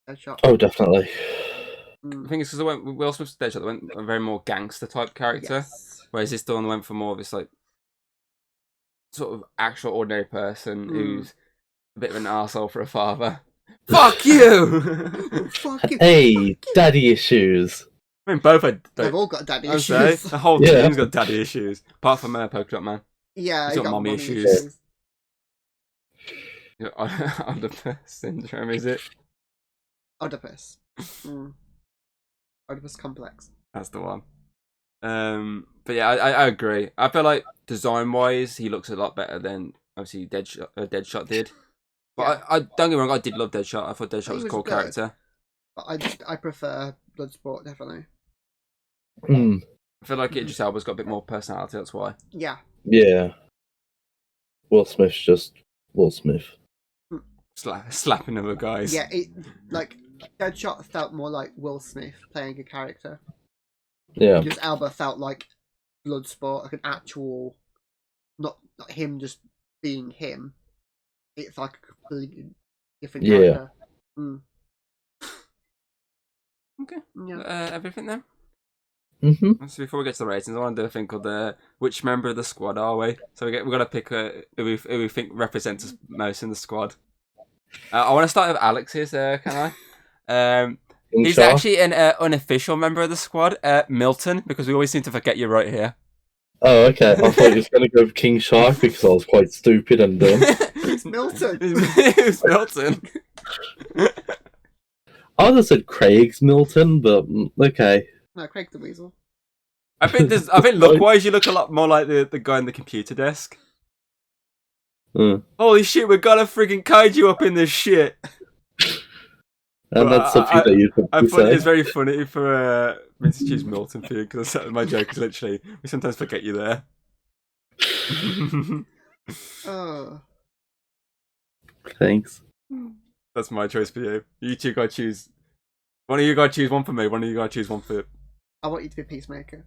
[SPEAKER 2] Deadshot.
[SPEAKER 3] oh definitely.
[SPEAKER 1] I
[SPEAKER 2] Mm.
[SPEAKER 1] think it's because Will Smith's Deadshot they went a very more gangster type character,
[SPEAKER 2] Yes.
[SPEAKER 1] whereas this one went for more of this like sort of actual ordinary person
[SPEAKER 2] Mm.
[SPEAKER 1] who's a bit of an arsehole for a father. Fuck you!
[SPEAKER 2] Fuck you.
[SPEAKER 3] Hey, daddy issues.
[SPEAKER 1] I mean, both had.
[SPEAKER 2] They've all got daddy
[SPEAKER 1] I would say
[SPEAKER 2] issues.
[SPEAKER 1] the whole
[SPEAKER 3] Yeah.
[SPEAKER 1] team's got daddy issues, apart from Polka Dot Man.
[SPEAKER 2] Yeah,
[SPEAKER 1] He's
[SPEAKER 2] he
[SPEAKER 1] got mommy
[SPEAKER 2] mommy
[SPEAKER 1] issues. Oedipus syndrome, is it?
[SPEAKER 2] Oedipus. Mm. Oedipus complex.
[SPEAKER 1] That's the one. But yeah, I agree. I feel like design wise, he looks a lot better than obviously Deadshot did. But
[SPEAKER 2] Yeah.
[SPEAKER 1] I don't get me wrong, I did love Deadshot. I thought Deadshot
[SPEAKER 2] He
[SPEAKER 1] was a
[SPEAKER 2] was
[SPEAKER 1] cool
[SPEAKER 2] good.
[SPEAKER 1] character.
[SPEAKER 2] But I prefer Bloodsport, definitely.
[SPEAKER 3] Mm,
[SPEAKER 1] I feel like Idris Elba's got a bit more personality. That's why.
[SPEAKER 2] Yeah.
[SPEAKER 3] yeah. Will Smith's just Will Smith.
[SPEAKER 1] Slapping other guys.
[SPEAKER 2] Yeah, like, Deadshot felt more like Will Smith playing a character.
[SPEAKER 3] Yeah.
[SPEAKER 2] Just Alba felt like Bloodsport, like an actual, not him just being him. It's like a completely different
[SPEAKER 3] Yeah.
[SPEAKER 2] character. Mm.
[SPEAKER 1] Okay.
[SPEAKER 2] Yeah.
[SPEAKER 1] Everything then.
[SPEAKER 3] Mm-hmm.
[SPEAKER 1] So before we get to the ratings, I want to do a thing called which member of the squad are we? So we've got to pick who we think represents us most in the squad. I want to start with Alex here, can I? He's actually an unofficial member of the squad, Milton, because we always seem to forget you're right here.
[SPEAKER 3] Oh, okay. I thought you was going to go with King Shark because I was quite stupid and dumb.
[SPEAKER 2] It's Milton.
[SPEAKER 1] It's Milton.
[SPEAKER 3] I would have said Craig's Milton, but okay.
[SPEAKER 2] No, Craig the Weasel.
[SPEAKER 1] I think look-wise, you look a lot more like the guy in the computer desk.
[SPEAKER 3] Mm.
[SPEAKER 1] Holy shit, we got a freaking kaiju up in this shit.
[SPEAKER 3] And
[SPEAKER 1] Well,
[SPEAKER 3] that's something that you could
[SPEAKER 1] I thought
[SPEAKER 3] say.
[SPEAKER 1] it's very funny for me to choose Milton for you because my joke is literally we sometimes forget you there.
[SPEAKER 2] Oh.
[SPEAKER 3] Thanks.
[SPEAKER 1] That's my choice for you. You two gotta choose. One of you gotta choose one for me. One of you gotta choose one for.
[SPEAKER 2] I want you to be Peacemaker.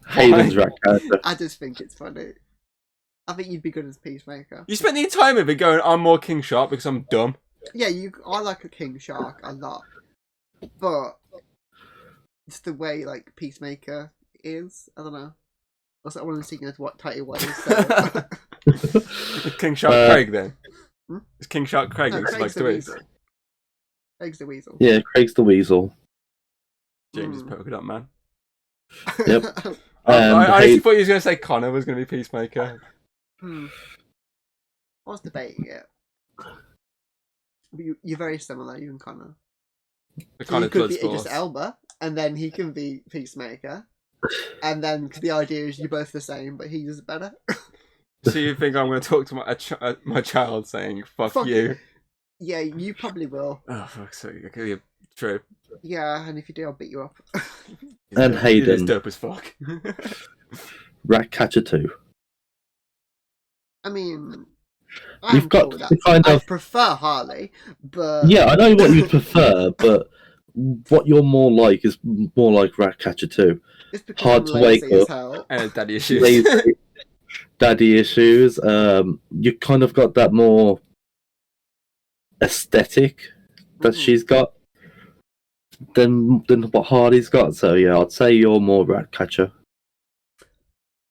[SPEAKER 3] Hayden's rat character.
[SPEAKER 2] I just think it's funny. I think you'd be good as Peacemaker.
[SPEAKER 1] You spent the entire movie going, I'm more King Shark because I'm dumb.
[SPEAKER 2] Yeah, I like a King Shark a lot, but it's the way like Peacemaker is. I don't know. Also, I wasn't thinking of what title was. So.
[SPEAKER 1] Is King Shark Craig then?
[SPEAKER 2] Hmm?
[SPEAKER 1] Is King Shark Craig
[SPEAKER 2] No,
[SPEAKER 1] who
[SPEAKER 2] Craig's
[SPEAKER 1] likes
[SPEAKER 2] the
[SPEAKER 1] twigs?
[SPEAKER 2] Weasel. Craig's the Weasel.
[SPEAKER 3] Yeah, Craig's the Weasel.
[SPEAKER 1] James is polka dot man.
[SPEAKER 3] Yep.
[SPEAKER 1] I
[SPEAKER 3] And
[SPEAKER 1] honestly thought you was going to say Connor was going to be Peacemaker.
[SPEAKER 2] I was debating it. But you're very similar, you and Connor.
[SPEAKER 1] The
[SPEAKER 2] So
[SPEAKER 1] Connor
[SPEAKER 2] you could be
[SPEAKER 1] Bloodsport.
[SPEAKER 2] Idris Elba, and then he can be Peacemaker. And then the idea is you're both the same, but he does it better.
[SPEAKER 1] So you think I'm going to talk to my child saying, fuck you?
[SPEAKER 2] Yeah, you probably will.
[SPEAKER 1] Oh, fuck's sake. Okay, yeah, true.
[SPEAKER 2] Yeah, and if you do, I'll beat you up.
[SPEAKER 3] And
[SPEAKER 1] It is
[SPEAKER 3] Hayden,
[SPEAKER 1] dope as fuck.
[SPEAKER 3] Ratcatcher 2.
[SPEAKER 2] I mean,
[SPEAKER 3] You've got to kind
[SPEAKER 2] I
[SPEAKER 3] of.
[SPEAKER 2] prefer Harley, but
[SPEAKER 3] Yeah, I know what you prefer, but what you're more like is more like Ratcatcher 2.
[SPEAKER 2] it's because
[SPEAKER 3] hard
[SPEAKER 2] I'm
[SPEAKER 3] to
[SPEAKER 2] lazy
[SPEAKER 3] wake
[SPEAKER 2] as
[SPEAKER 3] up.
[SPEAKER 2] hell.
[SPEAKER 1] And daddy issues.
[SPEAKER 3] Lazy, daddy issues. You kind of got that more aesthetic that
[SPEAKER 2] Mhm.
[SPEAKER 3] she's got than what Hardy's got. So yeah, I'd say you're more Ratcatcher.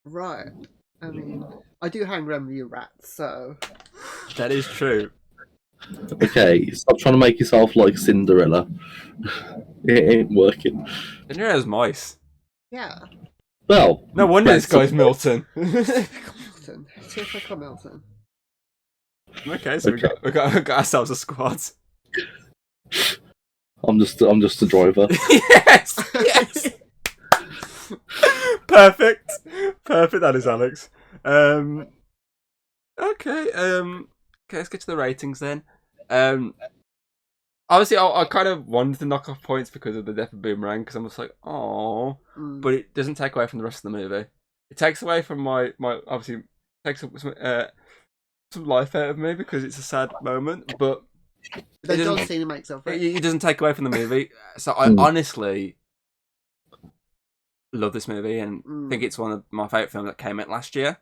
[SPEAKER 2] Right. I mean, I do hang around with you rats, so
[SPEAKER 1] That is true.
[SPEAKER 3] Okay, stop trying to make yourself like Cinderella. It ain't working.
[SPEAKER 1] Cinderella's mice.
[SPEAKER 2] yeah.
[SPEAKER 3] Well,
[SPEAKER 1] No wonder this
[SPEAKER 3] Brent's-
[SPEAKER 1] guy's Milton.
[SPEAKER 2] Milton. Typical Milton.
[SPEAKER 1] Okay, so
[SPEAKER 3] Okay.
[SPEAKER 1] we got ourselves a squad.
[SPEAKER 3] I'm just a driver.
[SPEAKER 1] Yes! Yes! Perfect. Perfect, that is Alex. Okay, let's get to the ratings then. Obviously, I kind of wanted to knock off points because of the death of Boomerang, because I'm just like, oh, but it doesn't take away from the rest of the movie. It takes away from my obviously takes some life out of me because it's a sad moment, but
[SPEAKER 2] Then
[SPEAKER 1] it
[SPEAKER 2] John
[SPEAKER 1] doesn't-
[SPEAKER 2] Cena makes up for it.
[SPEAKER 1] it doesn't take away from the movie. So I honestly love this movie and think it's one of my favourite films that came out last year.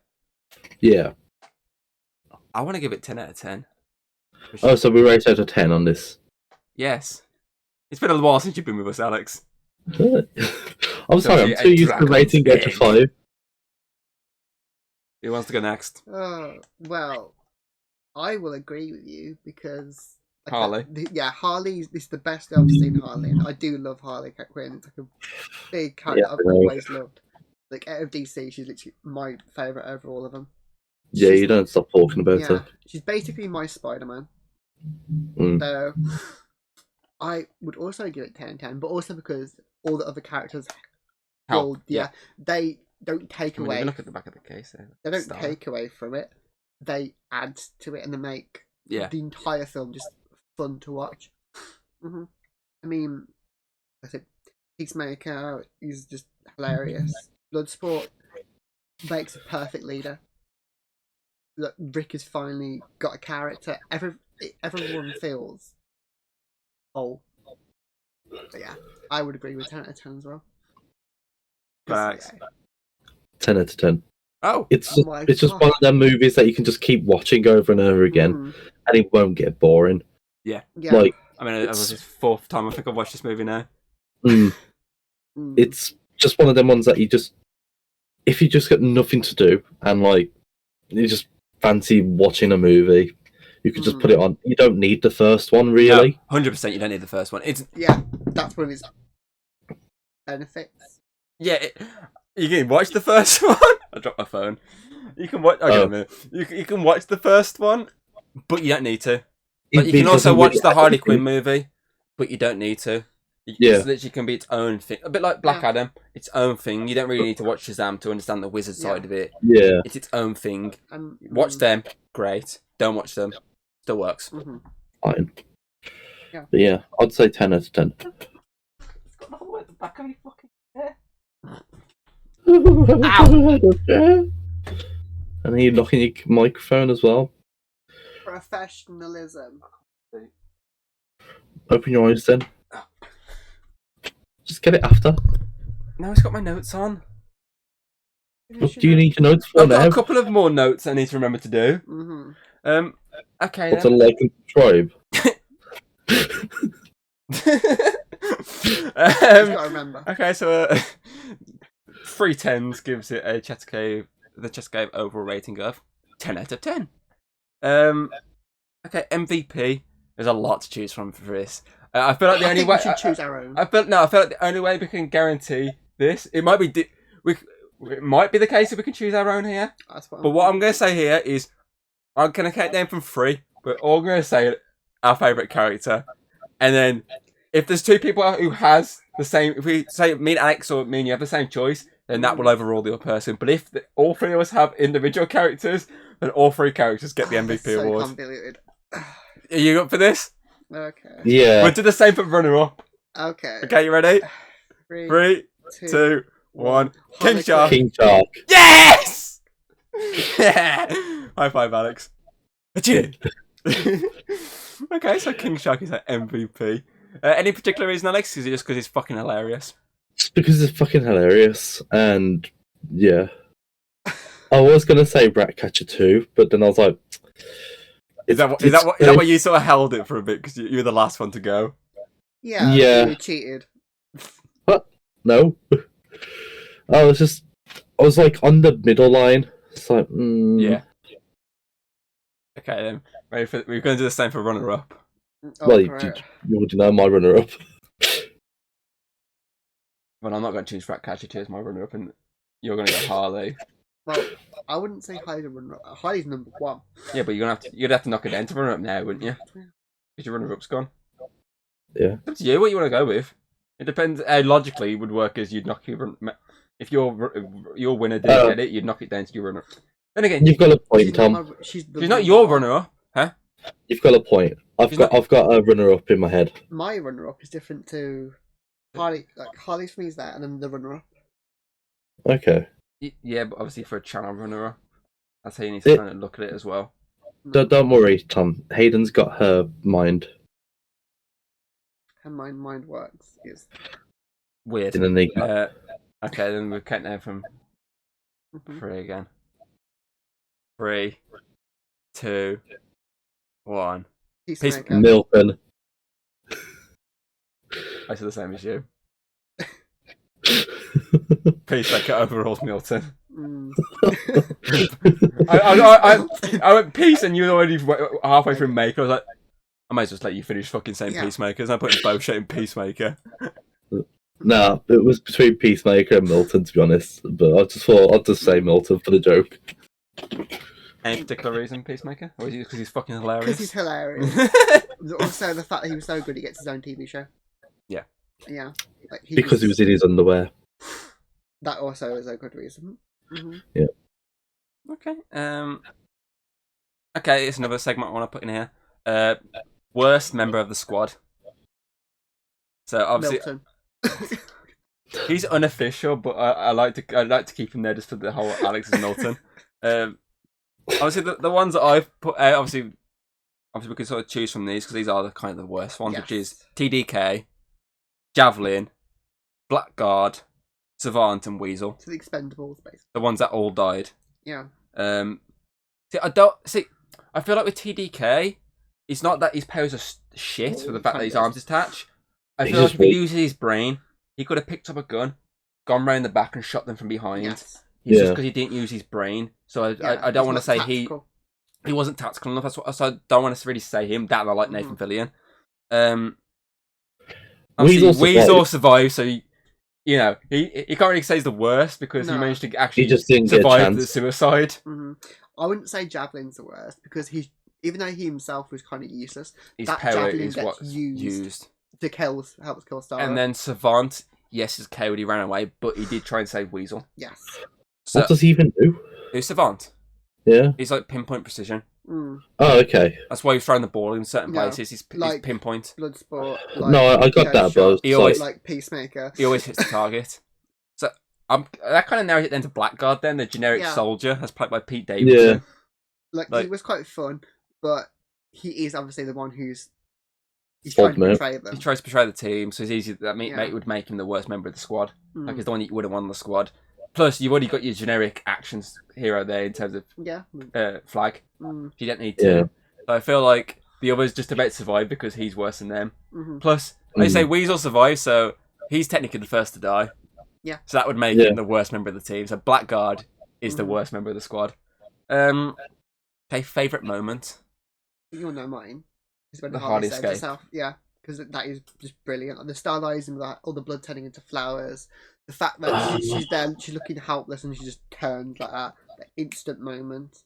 [SPEAKER 3] Yeah.
[SPEAKER 1] I want to give it 10 out of 10.
[SPEAKER 3] Oh, so we rate out of 10 on this.
[SPEAKER 1] Yes. It's been a while since you've been with us, Alex.
[SPEAKER 3] I'm sorry, I'm too used to rating out of 5.
[SPEAKER 1] Who wants to go next?
[SPEAKER 2] Well, I will agree with you because
[SPEAKER 1] Harley.
[SPEAKER 2] Harley is the best I've seen Harley, and I do love Harley Quinn. It's like a big character
[SPEAKER 3] Yeah,
[SPEAKER 2] I've always loved. Like out of DC, she's literally my favorite over all of them.
[SPEAKER 3] Yeah, you don't stop talking about her.
[SPEAKER 2] She's basically my Spider-Man.
[SPEAKER 3] Mm.
[SPEAKER 2] So I would also give it 10/10, but also because all the other characters,
[SPEAKER 1] Help.
[SPEAKER 2] they don't take
[SPEAKER 1] I mean,
[SPEAKER 2] away.
[SPEAKER 1] even look at the back of the case there.
[SPEAKER 2] They don't
[SPEAKER 1] Star.
[SPEAKER 2] take away from it. They add to it, and they make
[SPEAKER 1] Yeah.
[SPEAKER 2] the entire film just fun to watch. I mean, I think Peacemaker is just hilarious. Bloodsport makes a perfect leader. Look, Rick has finally got a character. Everyone feels whole. But yeah, I would agree with 10 out of 10 as well. 'Cause,
[SPEAKER 1] Facts.
[SPEAKER 3] 10 out of 10.
[SPEAKER 1] Oh,
[SPEAKER 3] It's
[SPEAKER 2] Oh
[SPEAKER 3] just,
[SPEAKER 2] my
[SPEAKER 3] it's just
[SPEAKER 2] God.
[SPEAKER 3] one of them movies that you can just keep watching over and over again, and it won't get boring.
[SPEAKER 2] Yeah.
[SPEAKER 3] Like,
[SPEAKER 1] I mean, it was his fourth time I think I've watched this movie now.
[SPEAKER 3] mm,
[SPEAKER 2] Mm.
[SPEAKER 3] it's just one of them ones that you just, if you just got nothing to do and like you just fancy watching a movie, you could just put it on. You don't need the first one really.
[SPEAKER 1] No, 100% you don't need the first one. It's
[SPEAKER 2] Yeah, that's one of its benefits.
[SPEAKER 1] you can watch the first one. I dropped my phone. You can watch. Okay,
[SPEAKER 3] Oh.
[SPEAKER 1] a minute. You can watch the first one, but you don't need to. Like, you
[SPEAKER 3] It
[SPEAKER 1] can also
[SPEAKER 3] doesn't
[SPEAKER 1] watch
[SPEAKER 3] really
[SPEAKER 1] the
[SPEAKER 3] add
[SPEAKER 1] Harley
[SPEAKER 3] anything.
[SPEAKER 1] Quinn movie, but you don't need to.
[SPEAKER 3] Yeah.
[SPEAKER 1] It literally can be its own thing. A bit like Black
[SPEAKER 2] Yeah.
[SPEAKER 1] Adam, its own thing. You don't really need to watch Shazam to understand the wizard
[SPEAKER 2] Yeah.
[SPEAKER 1] side of it.
[SPEAKER 3] Yeah,
[SPEAKER 1] It's its own thing.
[SPEAKER 2] And
[SPEAKER 1] Watch them, great. Don't watch them, still works.
[SPEAKER 3] fine.
[SPEAKER 2] Yeah.
[SPEAKER 3] But yeah, I'd say 10 out of 10.
[SPEAKER 1] It's got the whole at the back of your fucking hair.
[SPEAKER 3] And you're knocking your microphone as well.
[SPEAKER 2] Professionalism.
[SPEAKER 3] Open your eyes then. Just get it after.
[SPEAKER 1] No, it's got my notes on.
[SPEAKER 3] What do you need to notes for
[SPEAKER 1] I've got
[SPEAKER 3] now?
[SPEAKER 1] a couple of more notes I need to remember to do.
[SPEAKER 2] Mm-hmm.
[SPEAKER 1] Okay.
[SPEAKER 3] What's a like and subscribe?
[SPEAKER 2] Just gotta remember.
[SPEAKER 1] Okay, so 3 10s gives it a the Chess Cave overall rating of 10 out of 10. Okay, MVP. There's a lot to choose from for this. I feel like the
[SPEAKER 2] I
[SPEAKER 1] only
[SPEAKER 2] think
[SPEAKER 1] way
[SPEAKER 2] we should choose our own.
[SPEAKER 1] I feel like the only way we can guarantee this. It might be it might be the case if we can choose our own here.
[SPEAKER 2] That's what
[SPEAKER 1] But what I'm going to say here is, I'm going to count down from 3. We're all going to say our favourite character. And then, if there's 2 people who has the same, if we say me and Alex or me and you have the same choice, then that will overrule the other person. But if all 3 of us have individual characters, then all 3 characters get the MVP
[SPEAKER 2] so
[SPEAKER 1] award.
[SPEAKER 2] Convoluted.
[SPEAKER 1] Are you up for this?
[SPEAKER 2] Okay.
[SPEAKER 3] Yeah.
[SPEAKER 1] We'll do the same for runner-up.
[SPEAKER 2] Okay.
[SPEAKER 1] Okay, you ready?
[SPEAKER 2] 3,
[SPEAKER 1] 3, 2, 1. King
[SPEAKER 2] Harley
[SPEAKER 1] Shark.
[SPEAKER 3] King Shark.
[SPEAKER 1] Yes! High five, Alex. Achoo! Okay, so King Shark is our MVP. Any particular reason, Alex? Is it just because he's fucking hilarious?
[SPEAKER 3] Just because it's fucking hilarious, and yeah. I was gonna say Ratcatcher 2, but then I was like,
[SPEAKER 1] Is that why you sort of held it for a bit because you were the last one to go?
[SPEAKER 2] Yeah.
[SPEAKER 3] Yeah.
[SPEAKER 2] You cheated.
[SPEAKER 3] no. I was like on the middle line. It's like,
[SPEAKER 1] Yeah. Okay then. We're going to do the same for runner-up.
[SPEAKER 2] Oh,
[SPEAKER 3] well, you
[SPEAKER 2] correct.
[SPEAKER 3] already know my runner-up.
[SPEAKER 1] Well, I'm not going to choose Ratcatcher 2 as my runner-up, and you're going to go Harley.
[SPEAKER 2] Well, I wouldn't say Harley's runner. Harley's number 1.
[SPEAKER 1] Yeah, but you'd have to knock it down to runner-up now, wouldn't you? Because your runner-up's gone.
[SPEAKER 3] Yeah.
[SPEAKER 1] It's up to you what you want to go with. It depends. Logically, it would work as you'd knock if your winner didn't get it, you'd knock it down to your runner-up. Then again,
[SPEAKER 3] You've got a point,
[SPEAKER 2] She's
[SPEAKER 3] Tom.
[SPEAKER 2] not, she's
[SPEAKER 1] not your runner-up, huh?
[SPEAKER 3] You've got a point. I've got a runner-up in my head.
[SPEAKER 2] My runner-up is different to Harley. Like Harley's for me is that, and then the runner-up.
[SPEAKER 3] Okay.
[SPEAKER 1] Yeah, but obviously for a channel runner-up, that's how you need to kind of look at it as well.
[SPEAKER 3] Don't worry, Tom. Hayden's got her mind
[SPEAKER 2] And my mind works is
[SPEAKER 1] Weird.
[SPEAKER 3] in an enigma.
[SPEAKER 1] Okay, then we're counting down from 3 again. 3, 2, 1.
[SPEAKER 2] Peacemaker.
[SPEAKER 3] Milton.
[SPEAKER 1] I said the same as you. Peacemaker overrules Milton.
[SPEAKER 2] Mm.
[SPEAKER 1] I went Peace and you were already halfway through Maker. I was like, I might as well just let you finish fucking saying
[SPEAKER 2] Yeah.
[SPEAKER 1] Peacemakers. I'm putting both shit in Peacemaker.
[SPEAKER 3] Nah, it was between Peacemaker and Milton, to be honest. But I just thought I'd just say Milton for the joke.
[SPEAKER 1] Any particular reason, Peacemaker? Or is it because he's fucking hilarious?
[SPEAKER 2] Because he's hilarious. Also, the fact that he was so good, he gets his own TV show.
[SPEAKER 1] Yeah.
[SPEAKER 2] Yeah. Like,
[SPEAKER 3] Because he was in his underwear.
[SPEAKER 2] That also is a good reason.
[SPEAKER 3] Yeah.
[SPEAKER 1] Okay. Okay, it's another segment I want to put in here. Worst member of the squad. So obviously
[SPEAKER 2] Milton.
[SPEAKER 1] he's unofficial, but I like to keep him there just for the whole Alex and Milton. Obviously the ones that I've put out, obviously we can sort of choose from these because these are the kind of the worst ones, which is TDK, Javelin, Blackguard, Savant, and Weasel.
[SPEAKER 2] To the Expendables, basically.
[SPEAKER 1] The ones that all died.
[SPEAKER 2] Yeah.
[SPEAKER 1] I feel like with TDK, it's not that his powers are shit for the fact that his arms attach. I
[SPEAKER 3] He's
[SPEAKER 1] feel like
[SPEAKER 3] just
[SPEAKER 1] if he
[SPEAKER 3] weak.
[SPEAKER 1] uses his brain, he could have picked up a gun, gone round the back, and shot them from behind.
[SPEAKER 2] Yes.
[SPEAKER 1] It's just
[SPEAKER 3] Yeah.
[SPEAKER 1] because he didn't use his brain. So
[SPEAKER 2] Yeah,
[SPEAKER 1] I don't want to
[SPEAKER 2] it's
[SPEAKER 1] say
[SPEAKER 2] not tactical.
[SPEAKER 1] he wasn't tactical enough. So I don't want to really say him. That and I like Nathan Fillion. Weasel survived, so he can't really say he's the worst because he
[SPEAKER 2] No.
[SPEAKER 1] managed to actually
[SPEAKER 3] just didn't get a
[SPEAKER 1] survive
[SPEAKER 3] chance.
[SPEAKER 1] the suicide.
[SPEAKER 2] I wouldn't say Javelin's the worst because even though he himself was kind of useless,
[SPEAKER 1] His
[SPEAKER 2] that
[SPEAKER 1] power
[SPEAKER 2] javelin
[SPEAKER 1] is
[SPEAKER 2] gets
[SPEAKER 1] what's used.
[SPEAKER 2] to help kill Star.
[SPEAKER 1] And then Savant, yes, his coward, he ran away, but he did try and save Weasel.
[SPEAKER 2] yes.
[SPEAKER 1] So
[SPEAKER 3] What does he even do?
[SPEAKER 1] who's Savant?
[SPEAKER 3] Yeah.
[SPEAKER 1] He's like pinpoint precision.
[SPEAKER 2] Mm.
[SPEAKER 3] Oh, okay.
[SPEAKER 1] That's why he's throwing the ball in certain
[SPEAKER 2] Yeah,
[SPEAKER 1] places. He's
[SPEAKER 2] like-
[SPEAKER 1] pinpoint.
[SPEAKER 2] Bloodsport.
[SPEAKER 3] No, I got that, but
[SPEAKER 1] He always-
[SPEAKER 2] like Peacemaker.
[SPEAKER 1] He always hits the target. So that kind of narrows it then to Blackguard. Then the generic
[SPEAKER 2] Yeah.
[SPEAKER 1] soldier, as played by Pete Davidson.
[SPEAKER 3] Yeah.
[SPEAKER 2] Like, he was quite fun, but he is obviously the one he's trying to
[SPEAKER 3] Odd,
[SPEAKER 2] betray them.
[SPEAKER 1] He tries to betray the team, so it's easy that
[SPEAKER 2] Yeah.
[SPEAKER 1] would make him the worst member of the squad.
[SPEAKER 2] Mm.
[SPEAKER 1] Like he's the one you wouldn't want on the squad. Plus, you've already got your generic actions hero there in terms of
[SPEAKER 2] Yeah.
[SPEAKER 1] Flag.
[SPEAKER 2] Mm,
[SPEAKER 1] You don't need to.
[SPEAKER 3] Yeah.
[SPEAKER 1] So I feel like the other's just about to survive because he's worse than them.
[SPEAKER 2] mm-hmm.
[SPEAKER 1] Plus, like you say, Weasel survives, so he's technically the first to die.
[SPEAKER 2] Yeah.
[SPEAKER 1] So that would make him the worst member of the team. So Blackguard is the worst member of the squad. Okay, favourite moment?
[SPEAKER 2] You'll know mine. Is when
[SPEAKER 1] The
[SPEAKER 2] Harley
[SPEAKER 1] Hardy
[SPEAKER 2] saves
[SPEAKER 1] escape.
[SPEAKER 2] herself. Yeah, because that is just brilliant. Like, the stylizing, that all the blood turning into flowers. The fact that she's there, she's looking helpless, and she just turns like that. The instant moment.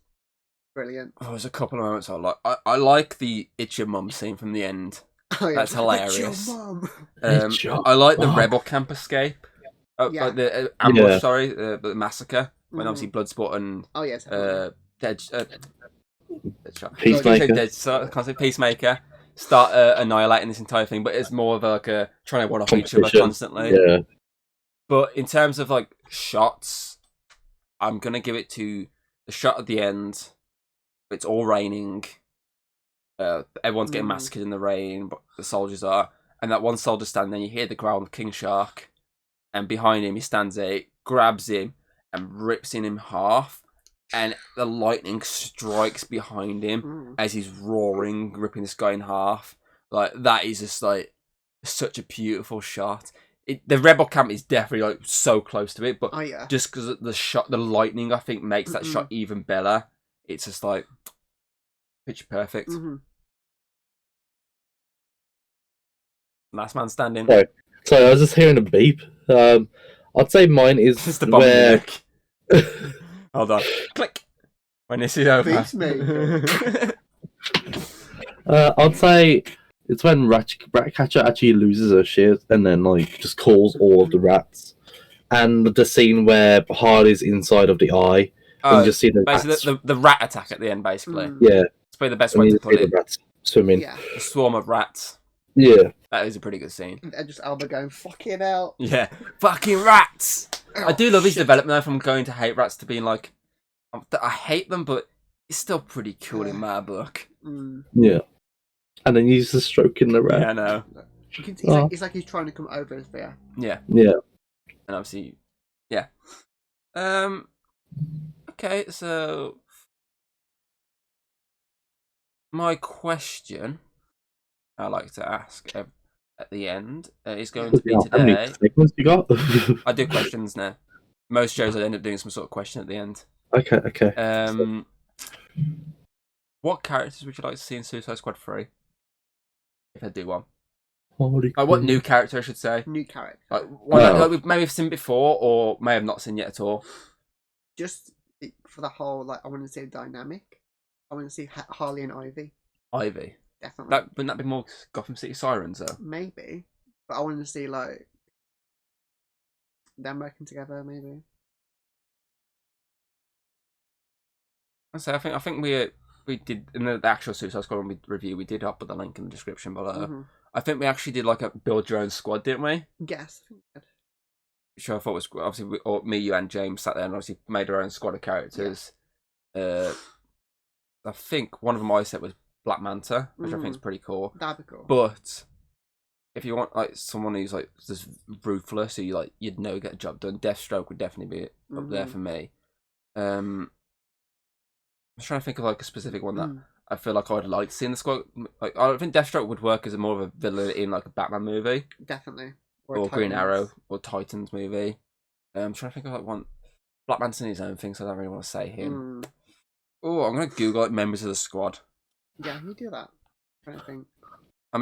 [SPEAKER 2] Brilliant.
[SPEAKER 1] Oh, there's a couple of moments I like. I like the It's Your Mum scene from the end.
[SPEAKER 2] Oh, yeah.
[SPEAKER 1] That's hilarious.
[SPEAKER 2] It's your mum.
[SPEAKER 1] I like the Rebel camp escape.
[SPEAKER 2] Yeah.
[SPEAKER 1] Like the ambush,
[SPEAKER 3] Yeah.
[SPEAKER 1] sorry, the massacre. When obviously Bloodsport and
[SPEAKER 2] Oh yes. Yeah,
[SPEAKER 3] Peacemaker.
[SPEAKER 1] Can't say Peacemaker. Start annihilating this entire thing, but it's more of like a trying to one off each other
[SPEAKER 3] Competition.
[SPEAKER 1] constantly.
[SPEAKER 3] Yeah.
[SPEAKER 1] But in terms of like shots, I'm gonna give it to the shot at the end. It's all raining. Everyone's getting massacred in the rain, but the soldiers are. And that one soldier standing there, you hear the growl of King Shark, and behind him he stands there, grabs him, and rips in him half. And the lightning strikes behind him as he's roaring, ripping this guy in half. Like, that is just like such a beautiful shot. The Rebel camp is definitely like so close to it, but just because the shot, the lightning, I think makes that shot even better. It's just like picture perfect. Last man standing.
[SPEAKER 3] Sorry, I was just hearing a beep. I'd say mine is
[SPEAKER 1] Just the bomb
[SPEAKER 3] where.
[SPEAKER 1] Hold on. Click. When this is over.
[SPEAKER 2] Beats me.
[SPEAKER 3] I'd say it's when Ratcatcher actually loses her shit and then like just calls all of the rats, and the scene where Harley's inside of the eye and you just see the rats.
[SPEAKER 1] Basically, the rat attack at the end, basically.
[SPEAKER 3] Yeah,
[SPEAKER 1] it's probably the best
[SPEAKER 3] and
[SPEAKER 1] way
[SPEAKER 3] you
[SPEAKER 1] to
[SPEAKER 3] just see
[SPEAKER 1] put
[SPEAKER 3] the
[SPEAKER 1] it.
[SPEAKER 3] rats swimming.
[SPEAKER 2] Yeah.
[SPEAKER 1] A swarm of rats.
[SPEAKER 3] Yeah,
[SPEAKER 1] that is a pretty good scene.
[SPEAKER 2] And just Alba going, fucking hell.
[SPEAKER 1] Yeah, fucking rats.
[SPEAKER 2] Oh,
[SPEAKER 1] I do love his
[SPEAKER 2] shit.
[SPEAKER 1] development though, from going to hate rats to being like, I hate them, but it's still pretty cool in my book.
[SPEAKER 3] Yeah, and then he's just stroking the rat.
[SPEAKER 1] Yeah, I know.
[SPEAKER 2] It's like he's trying to come over his fear.
[SPEAKER 1] Yeah.
[SPEAKER 3] Yeah.
[SPEAKER 1] And obviously, yeah. Okay, so my question I like to ask at the end is going to be
[SPEAKER 3] How many
[SPEAKER 1] today.
[SPEAKER 3] segments you got?
[SPEAKER 1] I do questions now. Most shows I end up doing some sort of question at the end.
[SPEAKER 3] Okay.
[SPEAKER 1] What characters would you like to see in Suicide Squad 3? If I do one.
[SPEAKER 3] Holy
[SPEAKER 1] what new character I should say?
[SPEAKER 2] New character.
[SPEAKER 1] Like one that we've maybe seen before or may have not seen yet at all.
[SPEAKER 2] Just for the whole, like, I want to see a dynamic. I want to see Harley and Ivy.
[SPEAKER 1] Ivy.
[SPEAKER 2] Definitely.
[SPEAKER 1] Wouldn't that be more Gotham City Sirens though?
[SPEAKER 2] Maybe. But I want to see, like, them working together, maybe.
[SPEAKER 1] I think we did in the actual Suicide Squad review. We did put the link in the description below. I think we actually did like a build your own squad, didn't we?
[SPEAKER 2] Yes. I think we did.
[SPEAKER 1] Which I thought was obviously me, you, and James sat there and obviously made our own squad of characters. Yeah. I think one of them I said was Black Manta, which I think is pretty cool.
[SPEAKER 2] That'd be cool.
[SPEAKER 1] But if you want like someone who's like just ruthless, who you'd know get a job done, Deathstroke would definitely be up there for me. I'm trying to think of like a specific one that I feel like I would like to see in the squad. Like I think Deathstroke would work as more of a villain in like a Batman movie,
[SPEAKER 2] Definitely,
[SPEAKER 1] or Green Arrow, or Titans movie. I'm trying to think of like one. Black Manta's his own thing, so I don't really want to say him. Oh, I'm gonna Google like members of the squad.
[SPEAKER 2] Yeah, you do that. I'm trying to think.
[SPEAKER 3] I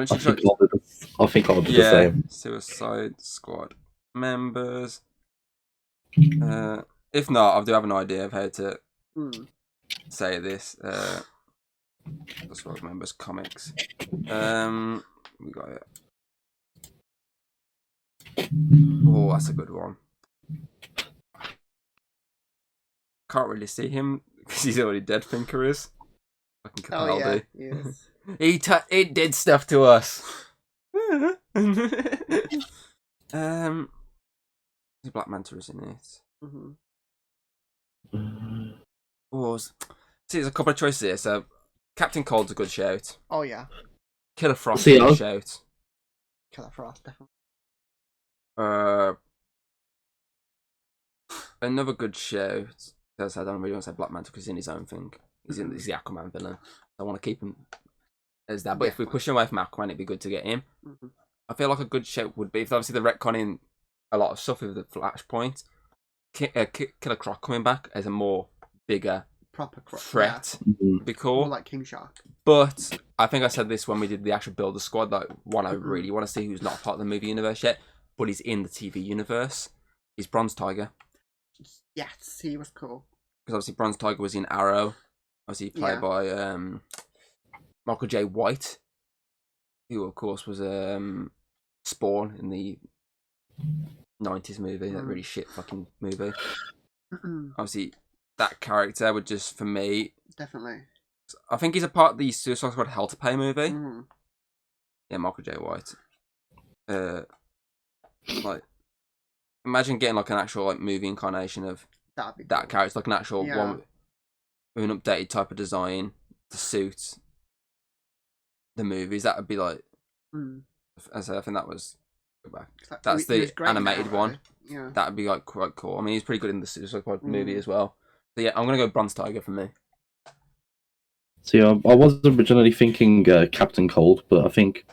[SPEAKER 3] think I'll do the same.
[SPEAKER 1] Suicide Squad members. If not, I do have an idea of how to say this. Squad members comics. We got it. Oh, that's a good one. Can't really see him because he's already dead. Finker is. Fucking Capaldi.
[SPEAKER 2] Yes.
[SPEAKER 1] He did stuff to us. Black Manta is in it. Oh, see, there's a couple of choices here. So, Captain Cold's a good shout.
[SPEAKER 2] Oh yeah.
[SPEAKER 1] Killer Frost is a good shout.
[SPEAKER 2] Killer Frost, definitely.
[SPEAKER 1] another good show. I don't really want to say Black Manta because he's in his own thing. He's the Aquaman villain. I want to keep him as that. But if we push him away from Aquaman, it'd be good to get him.
[SPEAKER 2] Mm-hmm.
[SPEAKER 1] I feel like a good show would be if obviously they're retconning a lot of stuff with the Flashpoint. Killer Croc coming back as a more bigger
[SPEAKER 2] Proper
[SPEAKER 1] threat would be cool.
[SPEAKER 2] More like King Shark.
[SPEAKER 1] But I think I said this when we did the actual Builder Squad. Like one I really want to see who's not part of the movie universe yet, but he's in the TV universe. He's Bronze Tiger.
[SPEAKER 2] Yes, he was cool.
[SPEAKER 1] Because obviously Bronze Tiger was in Arrow. Obviously played by Michael J. White, who of course was Spawn in the 90s movie, that really shit fucking movie. Obviously, that character would just, for me...
[SPEAKER 2] Definitely.
[SPEAKER 1] I think he's a part of the Suicide Squad Hell to Pay movie.
[SPEAKER 2] Mm.
[SPEAKER 1] Yeah, Michael J. White. Like, imagine getting like an actual like movie incarnation of
[SPEAKER 2] That'd be
[SPEAKER 1] that
[SPEAKER 2] cool.
[SPEAKER 1] character, like an actual one with an updated type of design to suit the movies. That would be like... I think that was...
[SPEAKER 2] Like,
[SPEAKER 1] that's the animated
[SPEAKER 2] Arrow.
[SPEAKER 1] one.
[SPEAKER 2] Yeah.
[SPEAKER 1] That would be like quite cool. I mean, he's pretty good in the Suicide Squad movie as well. So yeah, I'm gonna go Bronze Tiger for me.
[SPEAKER 3] See, I was originally thinking Captain Cold, but I think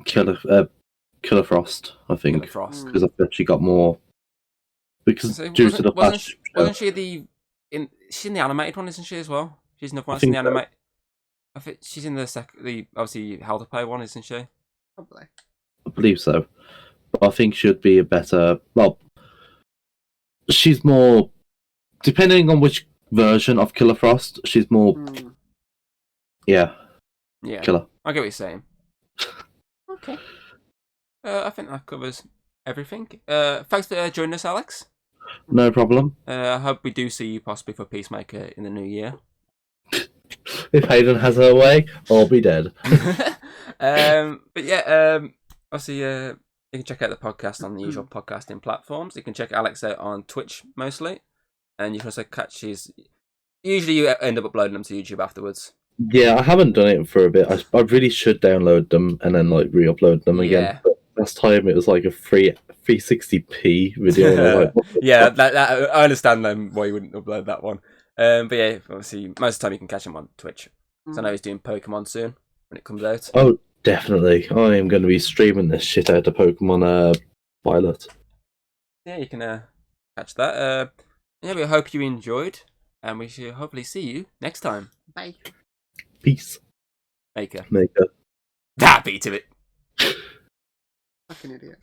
[SPEAKER 3] Killer Frost. I think
[SPEAKER 1] Killer Frost.
[SPEAKER 3] because I've actually got more. Because
[SPEAKER 1] So
[SPEAKER 3] due to the Flash,
[SPEAKER 1] wasn't she she's in the animated one, isn't she as well? She's another one in the animated. I think she's in the obviously Hell to Pay one, isn't she?
[SPEAKER 2] Probably.
[SPEAKER 3] I believe so, but I think she'd be a better. Well, she's more. Depending on which version of Killer Frost, she's more. Yeah. Killer.
[SPEAKER 1] I get what you're saying. Okay. I think that covers everything. Thanks for joining us, Alex.
[SPEAKER 3] No problem.
[SPEAKER 1] I hope we do see you possibly for Peacemaker in the new year.
[SPEAKER 3] If Hayden has her way, I'll be dead.
[SPEAKER 1] But yeah, obviously, you can check out the podcast on the usual podcasting platforms. You can check Alex out on Twitch mostly, and you can also catch his. Usually, you end up uploading them to YouTube afterwards.
[SPEAKER 3] Yeah, I haven't done it for a bit. I really should download them and then like re-upload them again. But last time it was like a 360p video. And I was like,
[SPEAKER 1] yeah, that, I understand then why you wouldn't upload that one. But yeah, obviously, most of the time you can catch him on Twitch. So I know he's doing Pokemon soon when it comes out.
[SPEAKER 3] Oh, definitely. I am going to be streaming this shit out of Pokemon Violet.
[SPEAKER 1] Yeah, you can catch that. Yeah, we hope you enjoyed, and we should hopefully see you next time.
[SPEAKER 2] Bye.
[SPEAKER 3] Peace.
[SPEAKER 1] Maker.
[SPEAKER 3] Maker.
[SPEAKER 1] That beat of it.
[SPEAKER 2] Fucking idiot.